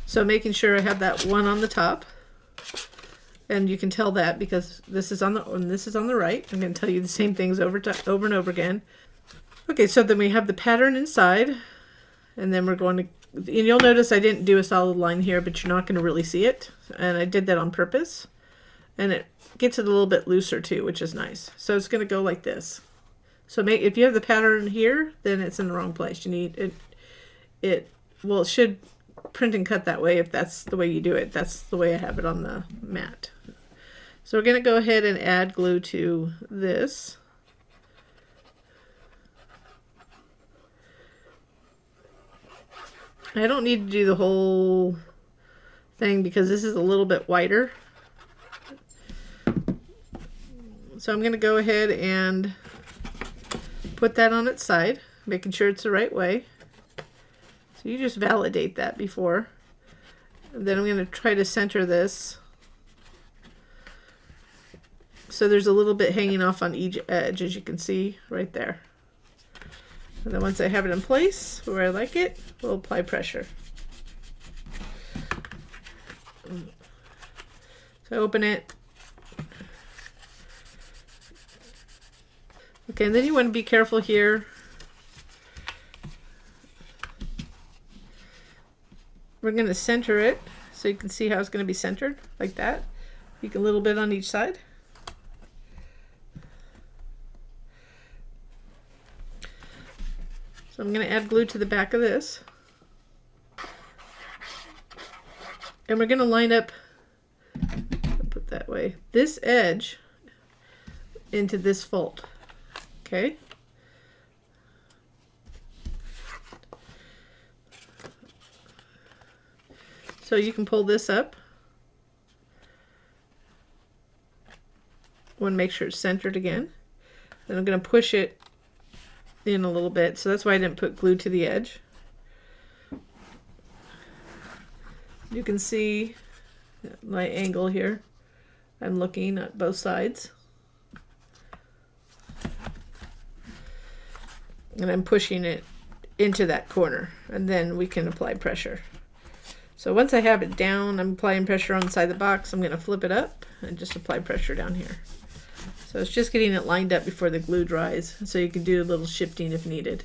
So making sure I have that 1 on the top. And you can tell that because this is on the right. I'm going to tell you the same things over and over again. Okay, so then we have the pattern inside, and then we're going to, and you'll notice I didn't do a solid line here, but you're not going to really see it, and I did that on purpose, and it gets it a little bit looser too, which is nice. So it's going to go like this. So if you have the pattern here, then it's in the wrong place. You need it should print and cut that way if that's the way you do it. That's the way I have it on the mat. So we're going to go ahead and add glue to this. I don't need to do the whole thing because this is a little bit wider. So I'm going to go ahead and put that on its side, making sure it's the right way. So you just validate that before. And then I'm going to try to center this. So there's a little bit hanging off on each edge, as you can see right there. And then once I have it in place where I like it, we'll apply pressure. So I open it. Okay, and then you want to be careful here. We're going to center it so you can see how it's going to be centered, like that. You can a little bit on each side. So I'm going to add glue to the back of this. And we're going to line up, put that way, this edge into this fold. Okay? So you can pull this up. Want to make sure it's centered again. Then I'm going to push it in a little bit, so that's why I didn't put glue to the edge. You can see my angle here. I'm looking at both sides. And I'm pushing it into that corner, and then we can apply pressure. So once I have it down, I'm applying pressure on the side of the box. I'm going to flip it up and just apply pressure down here. So it's just getting it lined up before the glue dries, so you can do a little shifting if needed.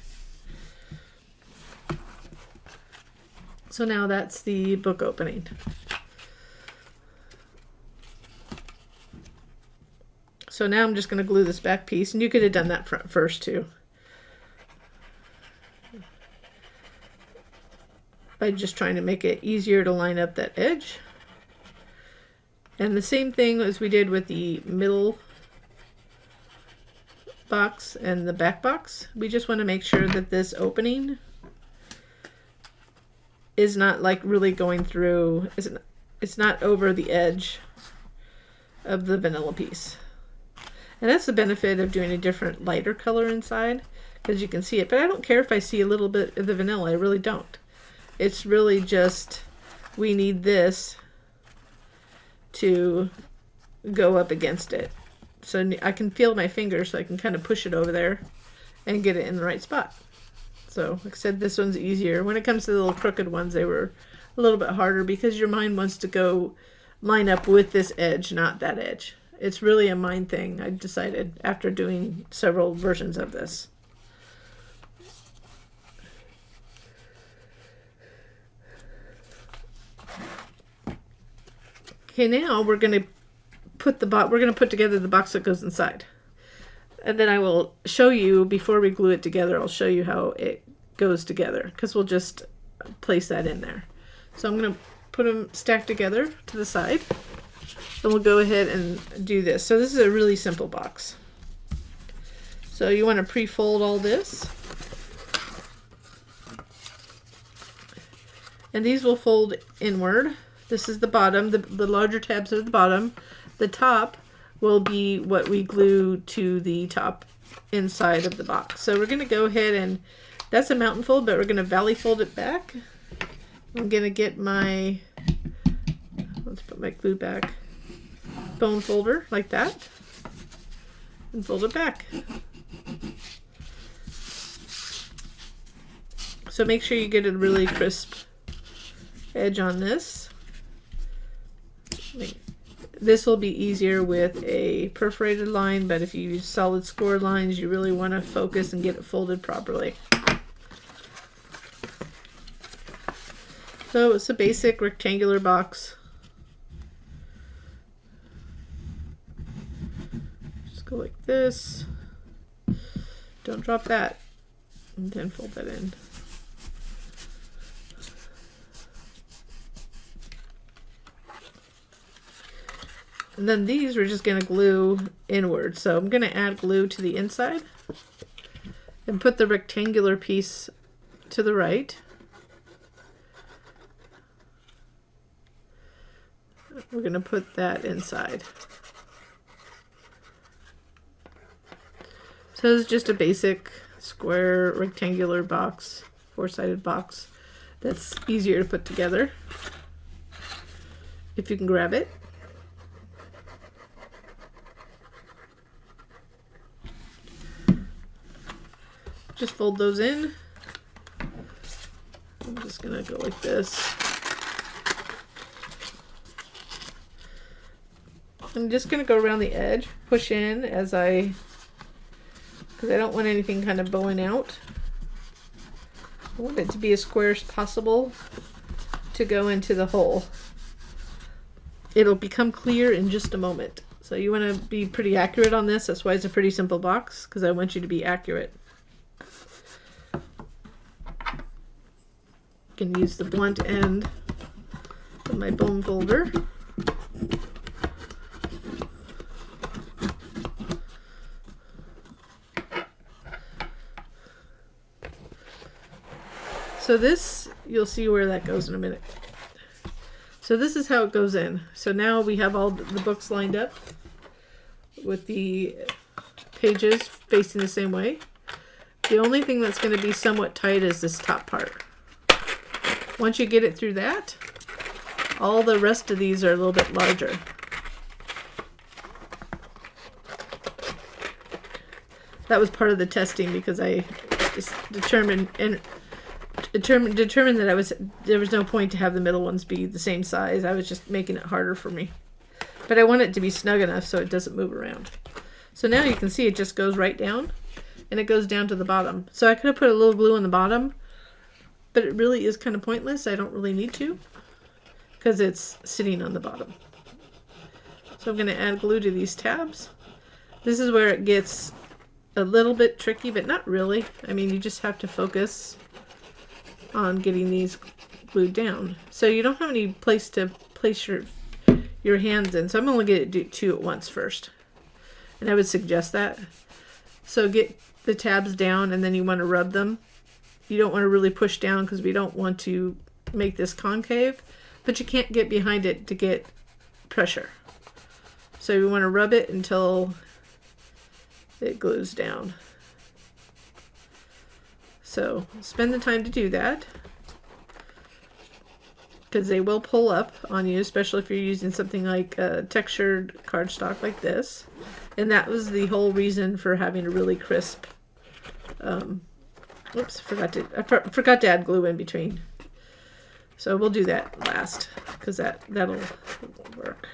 So now that's the book opening. So now I'm just going to glue this back piece, and you could have done that first too. by just trying to make it easier to line up that edge. And the same thing as we did with the middle box and the back box. We just want to make sure that this opening is not like really going through, it's not over the edge of the vanilla piece. And that's the benefit of doing a different lighter color inside, because you can see it. But I don't care if I see a little bit of the vanilla, I really don't. It's really just, we need this to go up against it. So I can feel my fingers, so I can kind of push it over there and get it in the right spot. So like I said, this one's easier. When it comes to the little crooked ones, they were a little bit harder because your mind wants to go line up with this edge, not that edge. It's really a mind thing, I decided after doing several versions of this. Okay, now we're going to put together the box that goes inside. And then I will show you, before we glue it together, I'll show you how it goes together, because we'll just place that in there. So I'm going to put them stacked together to the side. And we'll go ahead and do this. So this is a really simple box. So you want to pre-fold all this. And these will fold inward. This is the bottom, the larger tabs are the bottom. The top will be what we glue to the top inside of the box. So we're going to go ahead and, that's a mountain fold, but we're going to valley fold it back. I'm going to get my, let's put my glue back, bone folder like that, and fold it back. So make sure you get a really crisp edge on this. This will be easier with a perforated line, but if you use solid score lines, you really want to focus and get it folded properly. So it's a basic rectangular box. Just go like this. Don't drop that. And then fold that in. And then these we're just going to glue inward. So I'm going to add glue to the inside and put the rectangular piece to the right. We're going to put that inside. So this is just a basic square rectangular box, four-sided box that's easier to put together if you can grab it. Just fold those in. I'm just gonna go like this. I'm just gonna go around the edge, push in because I don't want anything kind of bowing out. I want it to be as square as possible to go into the hole. It'll become clear in just a moment. So you want to be pretty accurate on this. That's why it's a pretty simple box, because I want you to be accurate. Can use the blunt end of my bone folder. So this, you'll see where that goes in a minute. So this is how it goes in. So now we have all the books lined up with the pages facing the same way. The only thing that's going to be somewhat tight is this top part. Once you get it through that, all the rest of these are a little bit larger. That was part of the testing, because I just determined that there was no point to have the middle ones be the same size. I was just making it harder for me. But I want it to be snug enough so it doesn't move around. So now you can see it just goes right down, and it goes down to the bottom. So I could have put a little glue on the bottom, but it really is kind of pointless. I don't really need to, because it's sitting on the bottom. So I'm going to add glue to these tabs. This is where it gets a little bit tricky, but not really. I mean, you just have to focus on getting these glued down. So you don't have any place to place your hands in. So I'm only going to do 2 at once first. And I would suggest that. So get the tabs down and then you want to rub them. You don't want to really push down because we don't want to make this concave, but you can't get behind it to get pressure. So we want to rub it until it glues down. So spend the time to do that, because they will pull up on you, especially if you're using something like textured cardstock like this. And that was the whole reason for having a really crisp. Oops, I forgot to add glue in between. So we'll do that last, because that'll work.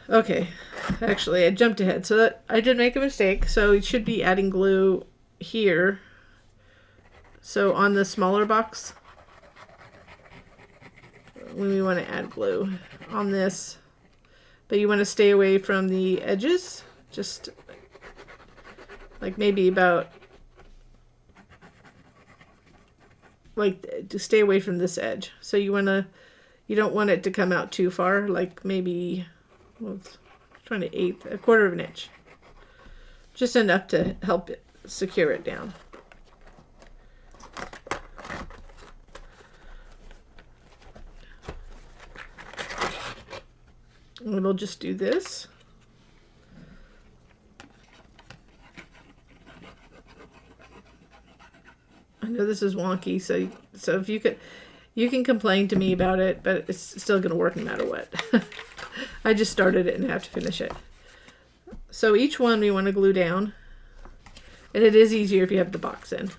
Okay, actually I jumped ahead, so that I did make a mistake. So we should be adding glue here. So on the smaller box, when we want to add glue on this, but you want to stay away from the edges, just like maybe about like to stay away from this edge. So you don't want it to come out too far, like maybe, well, trying to 1/8, 1/4 of an inch, just enough to help it secure it down. And we'll just do this. I know this is wonky, so if you can complain to me about it, but it's still going to work no matter what. I just started it and have to finish it. So each one we want to glue down, and it is easier if you have the box in.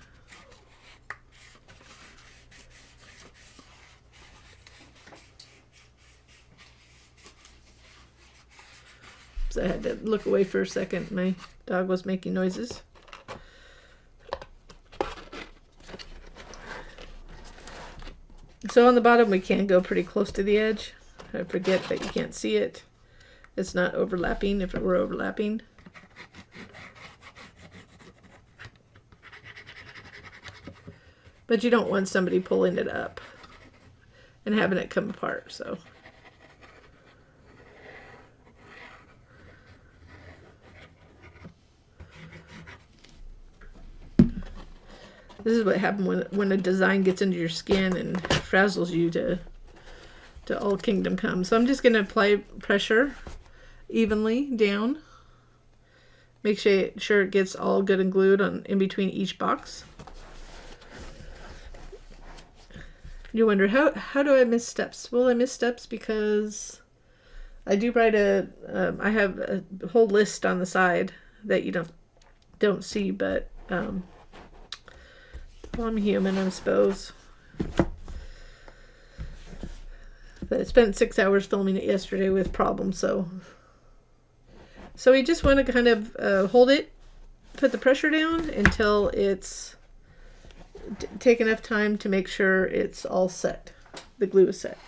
So I had to look away for a second. My dog was making noises. So on the bottom we can go pretty close to the edge. I forget that you can't see it. It's not overlapping if it were overlapping. But you don't want somebody pulling it up and having it come apart, so. This is what happens when a design gets into your skin and frazzles you to all kingdom come. So I'm just going to apply pressure evenly down. Make sure it gets all good and glued in between each box. You wonder, how do I miss steps? Well, I miss steps because I do write I have a whole list on the side that you don't see, but well, I'm human, I suppose. But I spent 6 hours filming it yesterday with problems, so we just want to kind of hold it, put the pressure down until it's take enough time to make sure it's all set. The glue is set.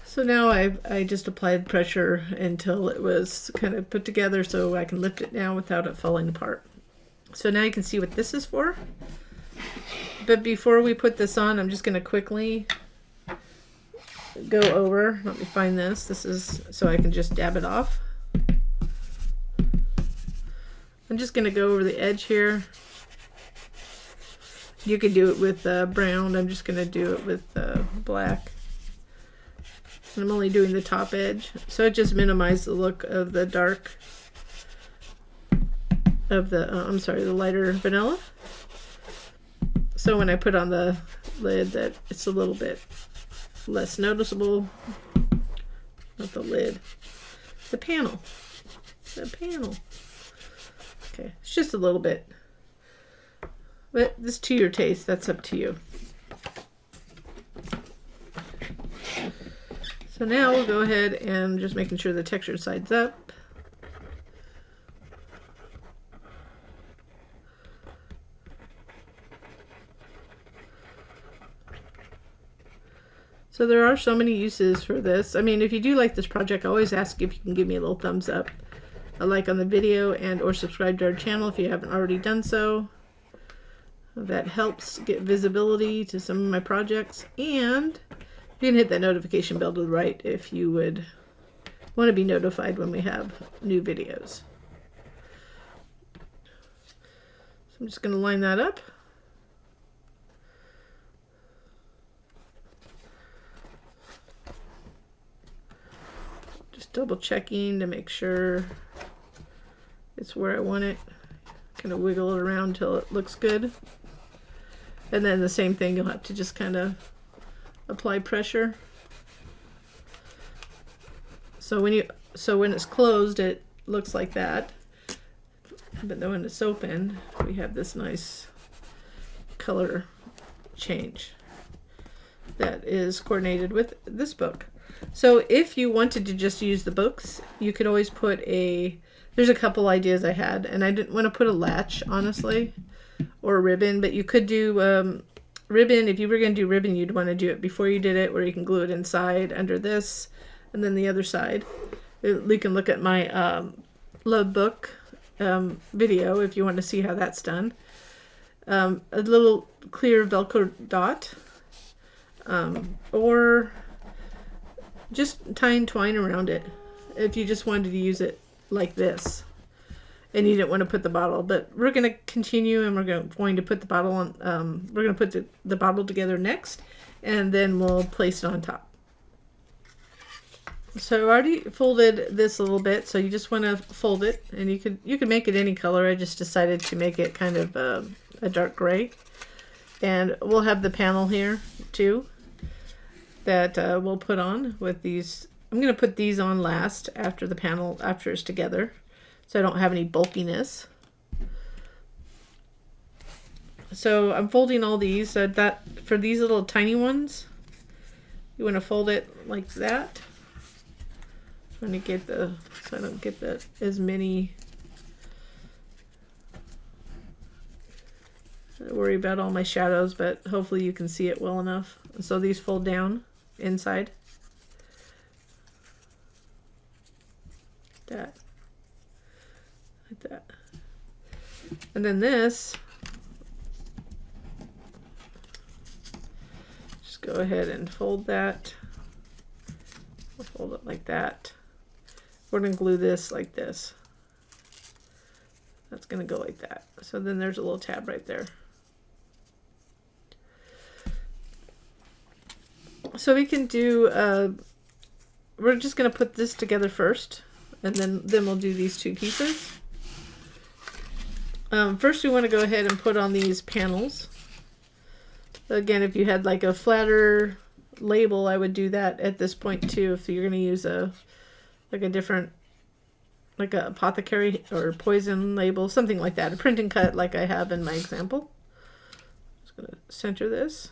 So now I just applied pressure until it was kind of put together so I can lift it down without it falling apart. So now you can see what this is for. But before we put this on, I'm just going to quickly go over. Let me find this. This is so I can just dab it off. I'm just going to go over the edge here. You could do it with brown. I'm just going to do it with black. And I'm only doing the top edge. So it just minimizes the look of the dark, of the, the lighter vanilla. So when I put on the lid, that it's a little bit less noticeable. Not the lid. The panel. The panel. Okay, it's just a little bit. But this to your taste, that's up to you. So now we'll go ahead and just making sure the texture sides up. So there are so many uses for this. I mean, if you do like this project, I always ask if you can give me a little thumbs up, a like on the video, and or subscribe to our channel if you haven't already done so. That helps get visibility to some of my projects, and you can hit that notification bell to the right if you would want to be notified when we have new videos. So I'm just going to line that up. Just double checking to make sure it's where I want it. Kind of wiggle it around till it looks good. And then the same thing, you'll have to just kind of apply pressure. So when it's closed, it looks like that. But then when it's open, we have this nice color change that is coordinated with this book. So if you wanted to just use the books, you could always put there's a couple ideas I had, and I didn't want to put a latch, honestly, or a ribbon, but you could do ribbon. If you were going to do ribbon, you'd want to do it before you did it, where you can glue it inside under this, and then the other side. You can look at my love book video if you want to see how that's done. A little clear Velcro dot, or just tying twine around it if you just wanted to use it like this and you didn't want to put the bottle. But we're going to continue, and we're going to put the bottle on, we're going to put the bottle together next, and then we'll place it on top. So I've already folded this a little bit, so you just want to fold it, and you could make it any color. I just decided to make it kind of a dark gray, and we'll have the panel here too that we'll put on with these. I'm going to put these on last after the panel, after it's together, so I don't have any bulkiness. So I'm folding all these. So that for these little tiny ones, you want to fold it like that. Trying to get so I don't get as many. I worry about all my shadows, but hopefully you can see it well enough. So these fold down inside. That. Like that. And then this, just go ahead and fold that. We'll fold it like that. We're going to glue this like this. That's going to go like that. So then there's a little tab right there. So we can do, we're just going to put this together first, and then we'll do these two pieces. First we want to go ahead and put on these panels. Again, if you had like a flatter label, I would do that at this point too. If you're going to use a different, like a apothecary or poison label, something like that, a print and cut like I have in my example. Just going to center this.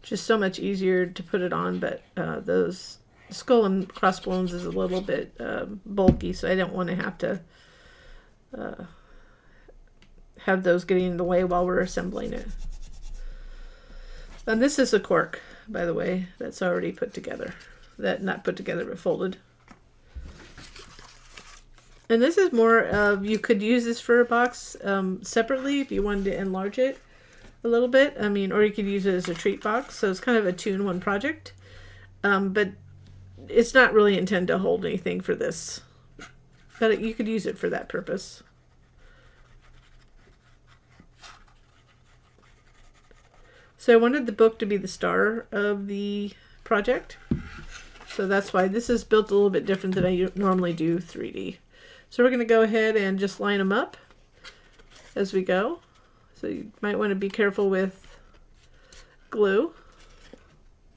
Just so much easier to put it on, but those skull and crossbones is a little bit bulky, so I don't want to have to have those getting in the way while we're assembling it. And this is a cork, by the way, that's already put together. Not put together, but folded. And this is more of, you could use this for a box separately if you wanted to enlarge it a little bit. I mean, or you could use it as a treat box. So it's kind of a two-in-one project. But it's not really intended to hold anything for this. But you could use it for that purpose. So I wanted the book to be the star of the project. So that's why this is built a little bit different than I normally do 3D. So we're going to go ahead and just line them up as we go. So you might want to be careful with glue.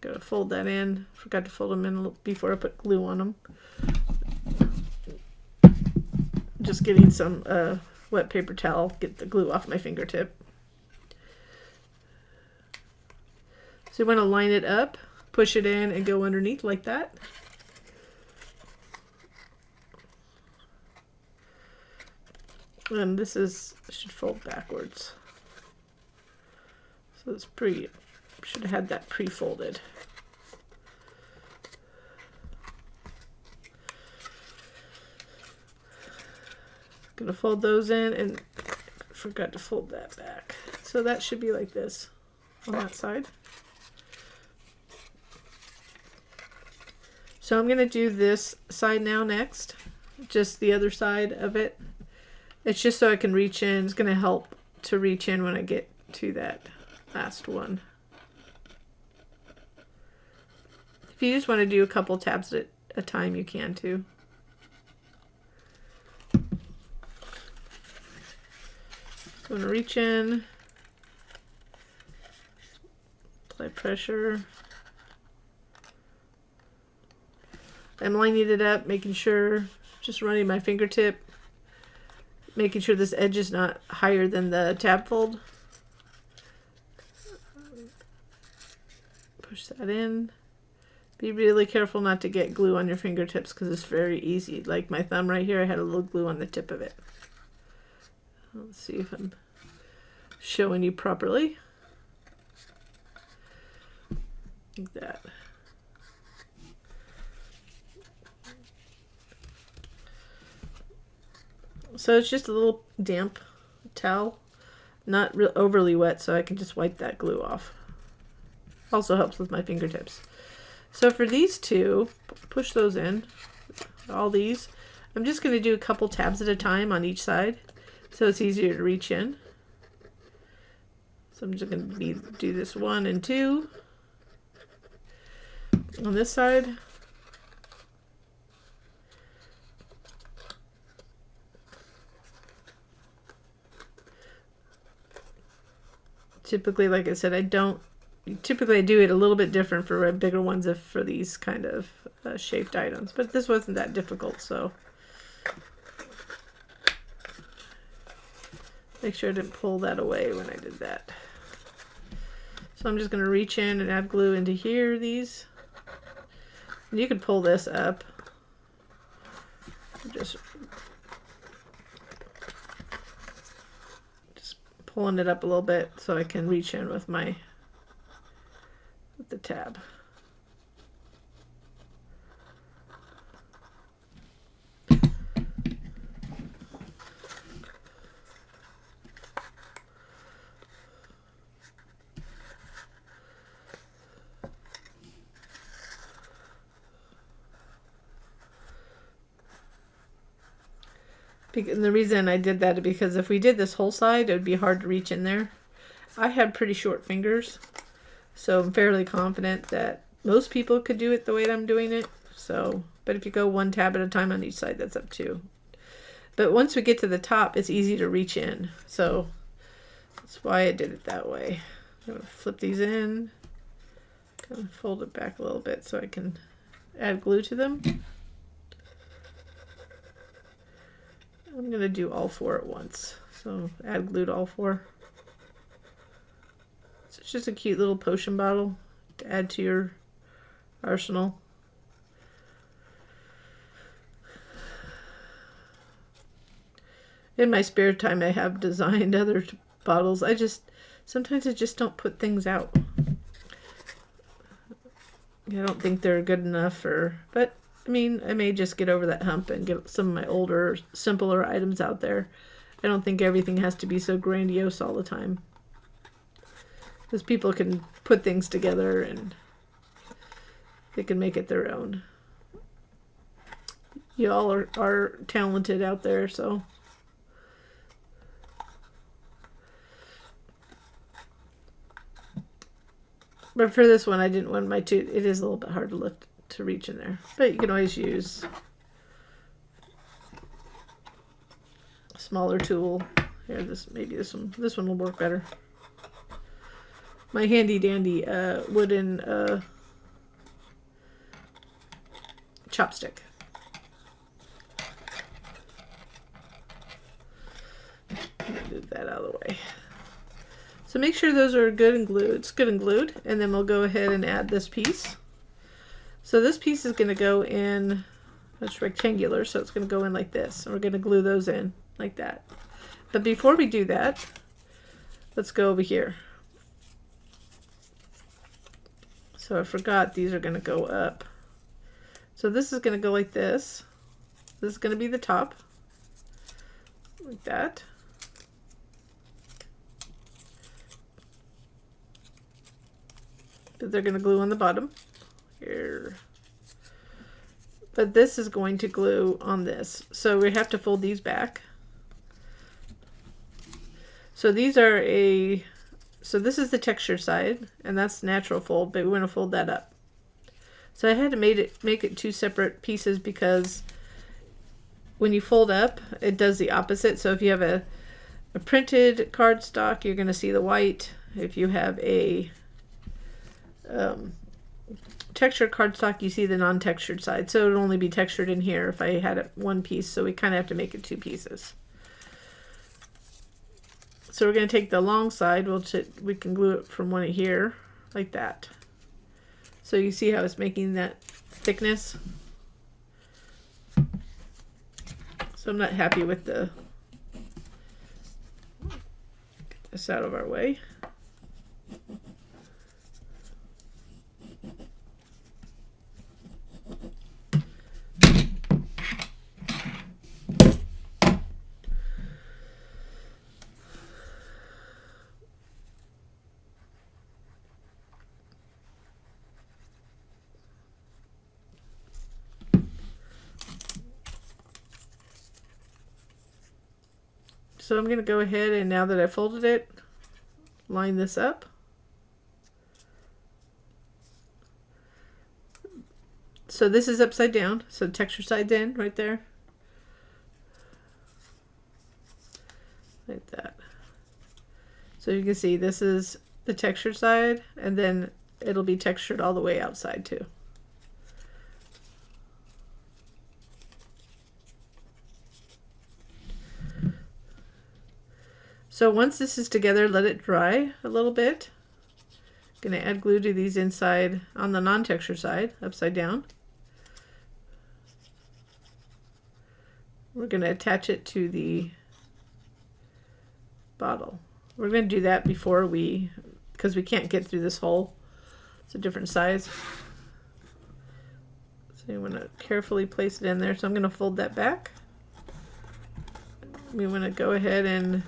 Gotta fold that in. Forgot to fold them in before I put glue on them. Just getting some wet paper towel, get the glue off my fingertip. So you want to line it up, push it in, and go underneath like that. And this should fold backwards. So it's should have had that pre-folded. Gonna fold those in, and forgot to fold that back. So that should be like this on that side. So I'm gonna do this side now next, just the other side of it. It's just so I can reach in. It's gonna help to reach in when I get to that last one. If you just want to do a couple tabs at a time, you can too. So I'm going to reach in, apply pressure. I'm lining it up, making sure, just running my fingertip, making sure this edge is not higher than the tab fold. Push that in. Be really careful not to get glue on your fingertips because it's very easy. Like my thumb right here, I had a little glue on the tip of it. Let's see if I'm showing you properly. Like that. So it's just a little damp towel, not overly wet, so I can just wipe that glue off. Also helps with my fingertips. So for these two, push those in, all these. I'm just going to do a couple tabs at a time on each side, so it's easier to reach in. So I'm just going to do this 1 and 2 on this side. Typically, like I said, typically I do it a little bit different for bigger ones if for these kind of shaped items, but this wasn't that difficult, so make sure I didn't pull that away when I did that. So I'm just going to reach in and add glue into here, these. And you could pull this up. Just pulling it up a little bit so I can reach in with the tab. And the reason I did that is because if we did this whole side, it would be hard to reach in there. I have pretty short fingers, so I'm fairly confident that most people could do it the way that I'm doing it. So, but if you go 1 tab at a time on each side, that's up to. But once we get to the top, it's easy to reach in. So that's why I did it that way. I'm going to flip these in, kind of fold it back a little bit so I can add glue to them. I'm going to do all 4 at once. So add glue to all 4. So it's just a cute little potion bottle to add to your arsenal. In my spare time, I have designed other bottles. Sometimes I just don't put things out. I don't think they're good enough, but I mean, I may just get over that hump and get some of my older, simpler items out there. I don't think everything has to be so grandiose all the time. Because people can put things together and they can make it their own. You all are talented out there, so. But for this one, I didn't want it is a little bit hard to lift, to reach in there. But you can always use a smaller tool. Here, this one will work better. My handy dandy wooden chopstick. Move that out of the way. So make sure those are good and glued. It's good and glued, and then we'll go ahead and add this piece. So this piece is going to go in, it's rectangular, so it's going to go in like this. And we're going to glue those in like that. But before we do that, let's go over here. So I forgot these are going to go up. So this is going to go like this. This is going to be the top. like that. But they're going to glue on the bottom here. But this is going to glue on this. So we have to fold these back. So these are so this is the texture side, and that's natural fold, but we want to fold that up. So I had to make it two separate pieces because when you fold up, it does the opposite. So if you have a printed cardstock, you're going to see the white. If you have a textured cardstock, you see the non-textured side. So it would only be textured in here if I had it one piece. So we kind of have to make it two pieces. So we're going to take the long side. We can glue it from one here like that. So you see how it's making that thickness. So I'm not happy with the, get this out of our way. So I'm going to go ahead and now that I folded it, line this up. So this is upside down, so the texture side's in right there. Like that. So you can see this is the textured side, and then it'll be textured all the way outside too. So once this is together, let it dry a little bit. Gonna add glue to these inside on the non-texture side, upside down. We're gonna attach it to the bottle. We're gonna do that before because we can't get through this hole. It's a different size. So you wanna carefully place it in there. So I'm gonna fold that back. We wanna go ahead and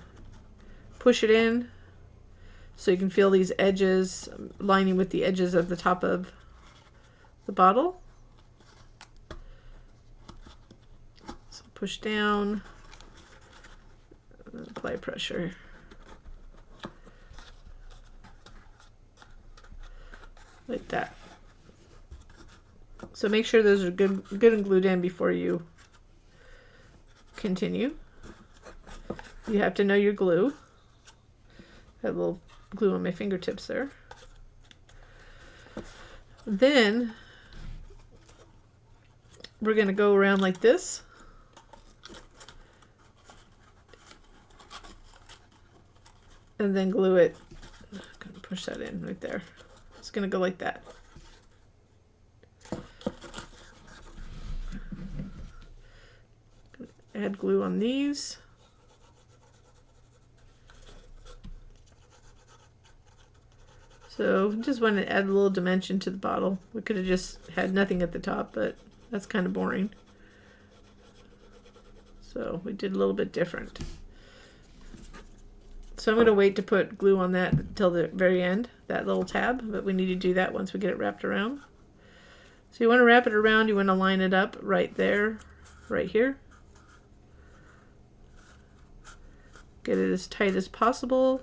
push it in so you can feel these edges lining with the edges of the top of the bottle. So push down and apply pressure. Like that. So make sure those are good and glued in before you continue. You have to know your glue. Got a little glue on my fingertips there. Then we're going to go around like this. And then glue it. I'm going to push that in right there. It's going to go like that. Add glue on these. So just want to add a little dimension to the bottle. We could have just had nothing at the top, but that's kind of boring. So we did a little bit different. So I'm going to wait to put glue on that until the very end, that little tab, but we need to do that once we get it wrapped around. So you want to wrap it around, you want to line it up right there, right here. Get it as tight as possible.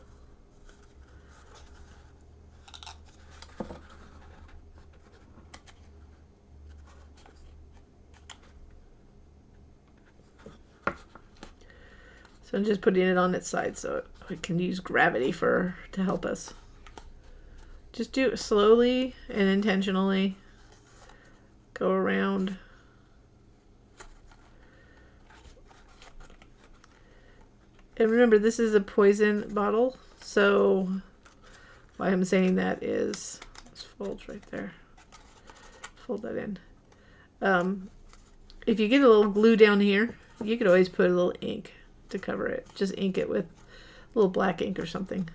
So I'm just putting it on its side so we can use gravity to help us. Just do it slowly and intentionally. Go around. And remember, this is a poison bottle, so why I'm saying that is, this folds right there. Fold that in. If you get a little glue down here, you could always put a little ink to cover it. Just ink it with a little black ink or something.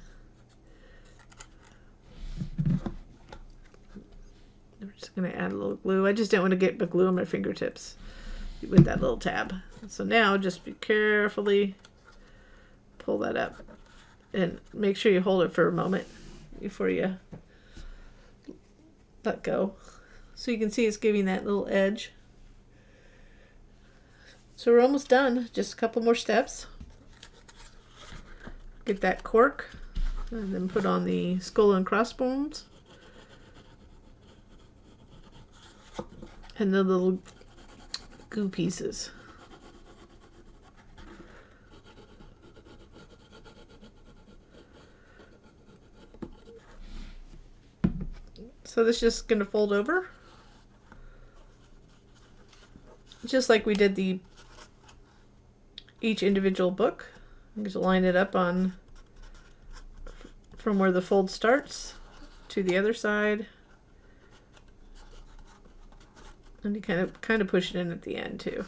I'm just going to add a little glue. I just didn't want to get the glue on my fingertips with that little tab. So now just be carefully pull that up. And make sure you hold it for a moment before you let go. So you can see it's giving that little edge. So we're almost done. Just a couple more steps. Get that cork and then put on the skull and crossbones. And the little goo pieces. So this is just going to fold over. Just like we did each individual book. Just line it up on from where the fold starts to the other side. And you kind of push it in at the end too.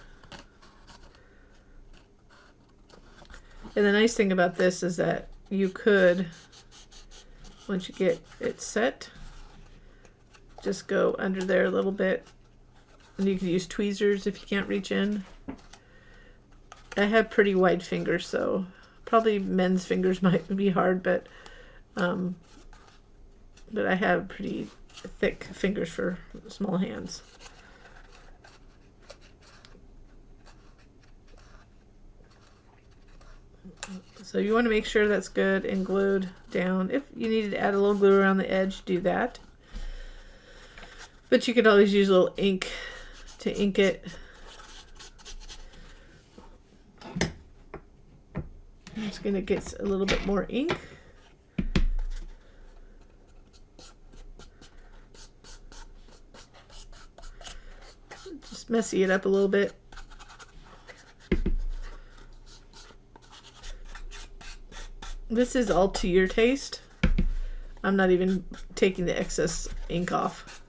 And the nice thing about this is that you could, once you get it set, just go under there a little bit. And you can use tweezers if you can't reach in. I have pretty wide fingers, so probably men's fingers might be hard, but I have pretty thick fingers for small hands. So you want to make sure that's good and glued down. If you needed to add a little glue around the edge, do that. But you could always use a little ink to ink it. I'm just going to get a little bit more ink. Just messy it up a little bit. This is all to your taste. I'm not even taking the excess ink off.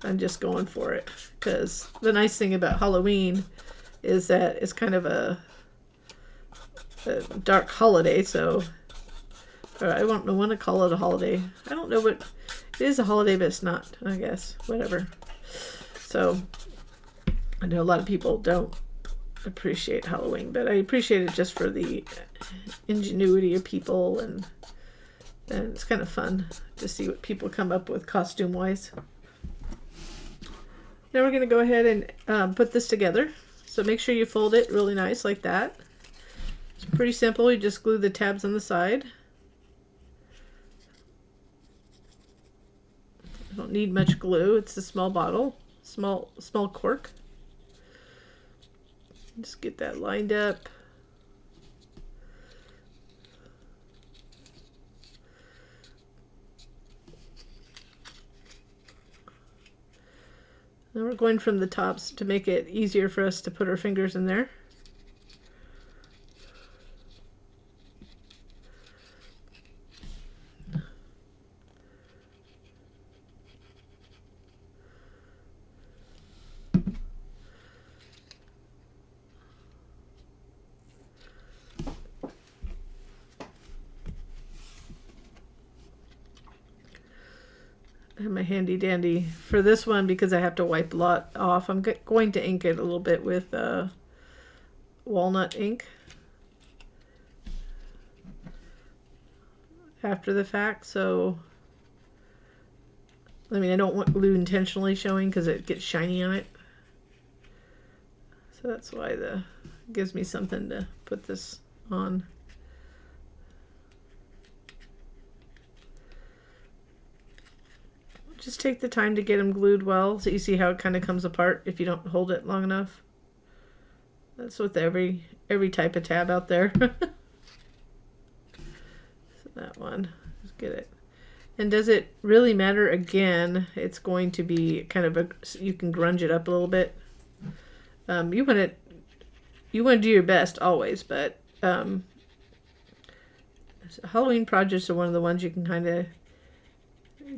I'm just going for it. Because the nice thing about Halloween is that it's kind of a dark holiday, so I don't want to call it a holiday. I don't know what it is, a holiday, but it's not, I guess. Whatever. So I know a lot of people don't appreciate Halloween, but I appreciate it just for the ingenuity of people, and it's kind of fun to see what people come up with costume wise. Now we're going to go ahead and put this together. So make sure you fold it really nice like that. It's pretty simple. You just glue the tabs on the side. You don't need much glue. It's a small bottle, small cork. Just get that lined up. Now we're going from the tops to make it easier for us to put our fingers in there. I have my handy dandy for this one because I have to wipe a lot off. I'm going to ink it a little bit with walnut ink after the fact. So, I mean, I don't want glue intentionally showing because it gets shiny on it. So that's why it gives me something to put this on. Just take the time to get them glued well, so you see how it kind of comes apart if you don't hold it long enough. That's with every type of tab out there. So that one, just get it. And does it really matter? Again, it's going to be kind of you can grunge it up a little bit. You want to do your best always, but Halloween projects are one of the ones you can kind of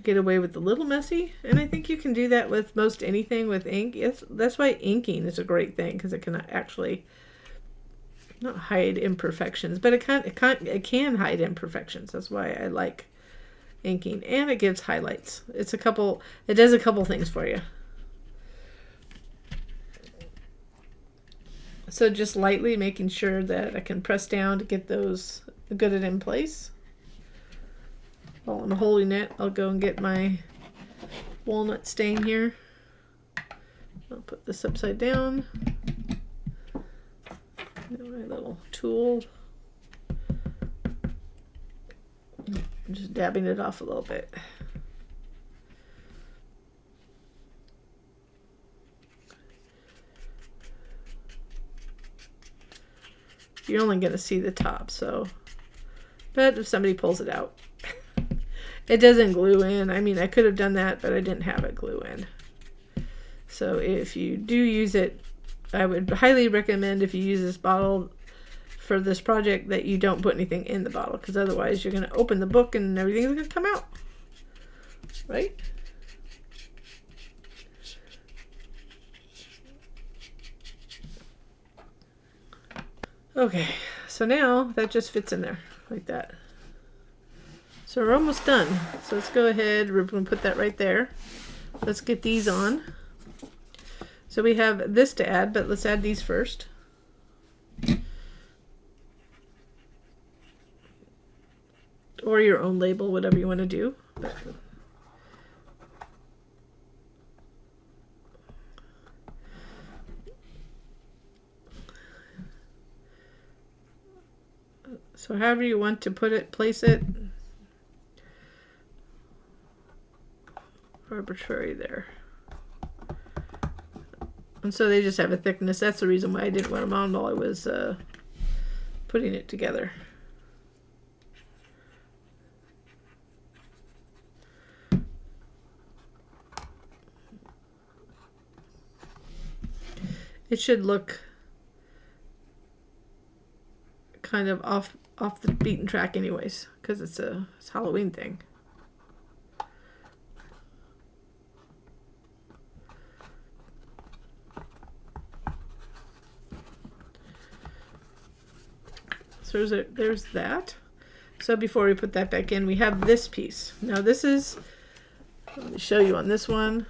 get away with a little messy, and I think you can do that with most anything with ink. That's why inking is a great thing, because it can actually not hide imperfections, but it can hide imperfections. That's why I like inking, and it gives highlights. It does a couple things for you. So just lightly making sure that I can press down to get those get it in place. While I'm holding it, I'll go and get my walnut stain here. I'll put this upside down. My little tool. I'm just dabbing it off a little bit. You're only going to see the top, so. But if somebody pulls it out, it doesn't glue in. I mean, I could have done that, but I didn't have it glue in. So if you do use it, I would highly recommend, if you use this bottle for this project, that you don't put anything in the bottle, because otherwise you're going to open the book and everything's going to come out. Right? Okay, so now that just fits in there like that. So we're almost done. So let's go ahead, we're going to put that right there. Let's get these on. So we have this to add, but let's add these first. Or your own label, whatever you want to do. So however you want to put it, place it. Arbitrary there. And so they just have a thickness. That's the reason why I didn't want them on while I was putting it together. It should look kind of off the beaten track anyways, because it's a Halloween thing. So there's that. So before we put that back in, we have this piece. Now this is, let me show you on this one.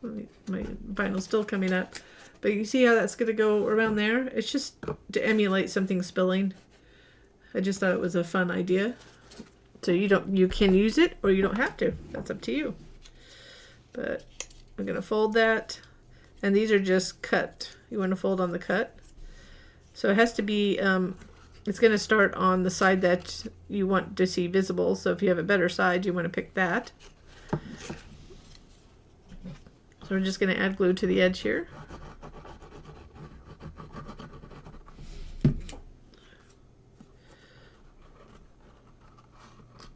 My vinyl's still coming up. But you see how that's going to go around there? It's just to emulate something spilling. I just thought it was a fun idea. So you can use it or you don't have to. That's up to you. But I'm going to fold that. And these are just cut. You want to fold on the cut. So it has to be, it's going to start on the side that you want to see visible. So if you have a better side, you want to pick that. So we're just going to add glue to the edge here.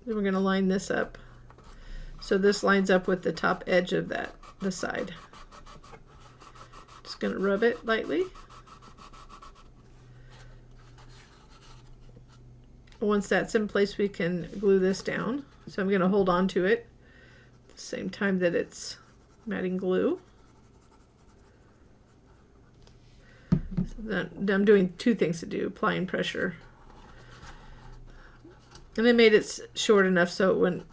Then we're going to line this up. So this lines up with the top edge of the side. Just going to rub it lightly. Once that's in place, we can glue this down. So I'm going to hold on to it at the same time that it's matting glue. So then I'm doing two things to do, applying pressure. And I made it short enough so it wouldn't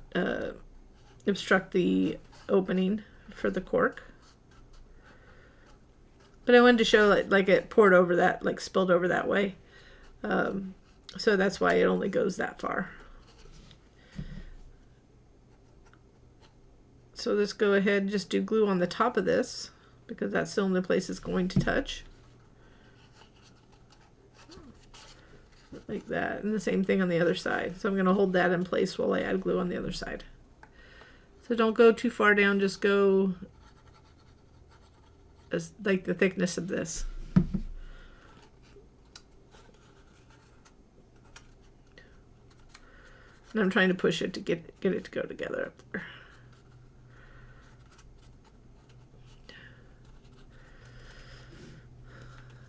obstruct the opening for the cork. But I wanted to show like it poured over that, like spilled over that way. So that's why it only goes that far. So let's go ahead and just do glue on the top of this, because that's the only place it's going to touch. Like that, and the same thing on the other side. So I'm going to hold that in place while I add glue on the other side. So don't go too far down, just go as like the thickness of this. And I'm trying to push it to get it to go together up there.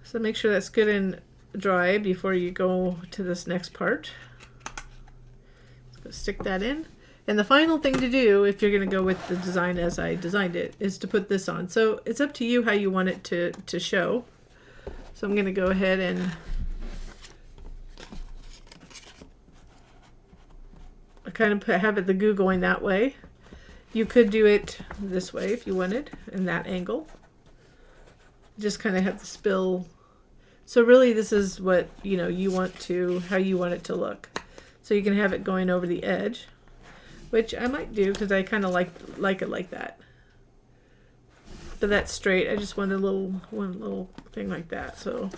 So make sure that's good and dry before you go to this next part. Let's go stick that in. And the final thing to do, if you're going to go with the design as I designed it, is to put this on. So it's up to you how you want it to show. So I'm going to go ahead and kind of have it the glue going that way. You could do it this way if you wanted, in that angle. Just kind of have the spill So really this is what, you know, you want to, how you want it to look. So you can have it going over the edge, which I might do because I kind of like it like that. But that's straight. I just want one little thing like that. So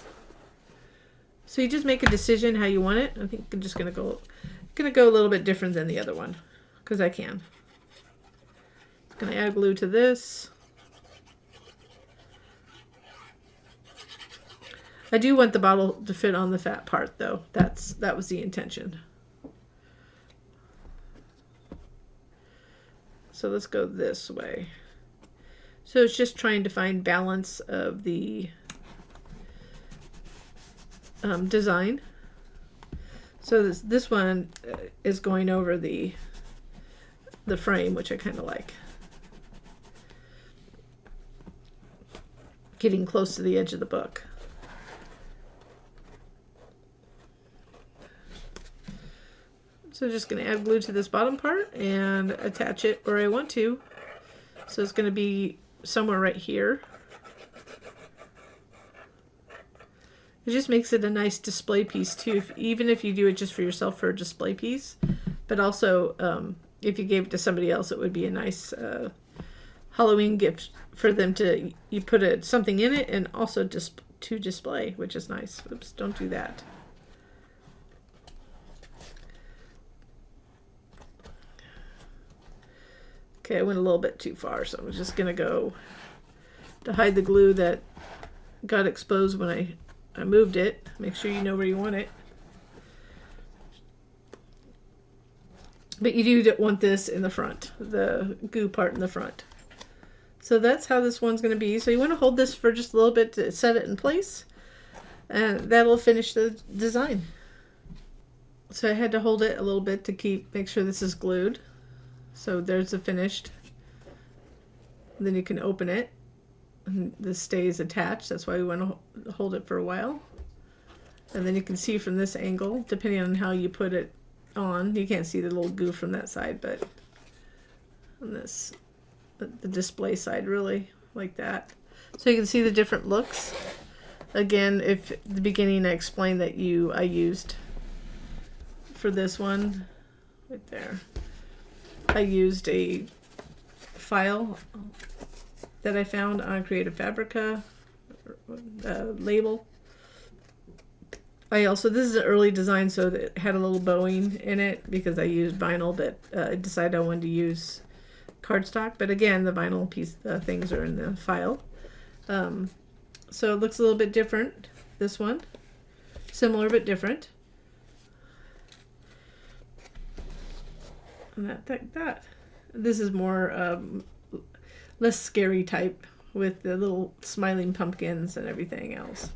you just make a decision how you want it. I think I'm just gonna go a little bit different than the other one because I can. I'm gonna add glue to this. I do want the bottle to fit on the fat part though. That was the intention. So let's go this way. So it's just trying to find balance of the design. So this one is going over the frame, which I kind of like. Getting close to the edge of the book. So just going to add glue to this bottom part and attach it where I want to. So it's going to be somewhere right here. It just makes it a nice display piece too, even if you do it just for yourself for a display piece. But also, if you gave it to somebody else, it would be a nice Halloween gift for them to, you put something in it and also just to display, which is nice. Oops, don't do that. Okay, I went a little bit too far, so I'm just going to go to hide the glue that got exposed when I moved it. Make sure you know where you want it. But you do want this in the front, the goo part in the front. So that's how this one's going to be. So you want to hold this for just a little bit to set it in place, and that'll finish the design. So I had to hold it a little bit to make sure this is glued. So there's the finished. And then you can open it. And this stays attached. That's why we want to hold it for a while. And then you can see from this angle, depending on how you put it on. You can't see the little goo from that side, but on this, the display side, really, like that. So you can see the different looks. Again, if at the beginning I explained that I used for this one, right there. I used a file that I found on Creative Fabrica label. This is an early design, so it had a little bowing in it because I used vinyl, but I decided I wanted to use cardstock. But again, the vinyl things are in the file. So it looks a little bit different, this one. Similar but different. And that. This is more less scary type with the little smiling pumpkins and everything else.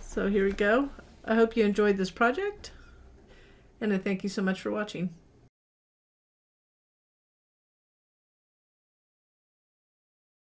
So here we go. I hope you enjoyed this project, and I thank you so much for watching.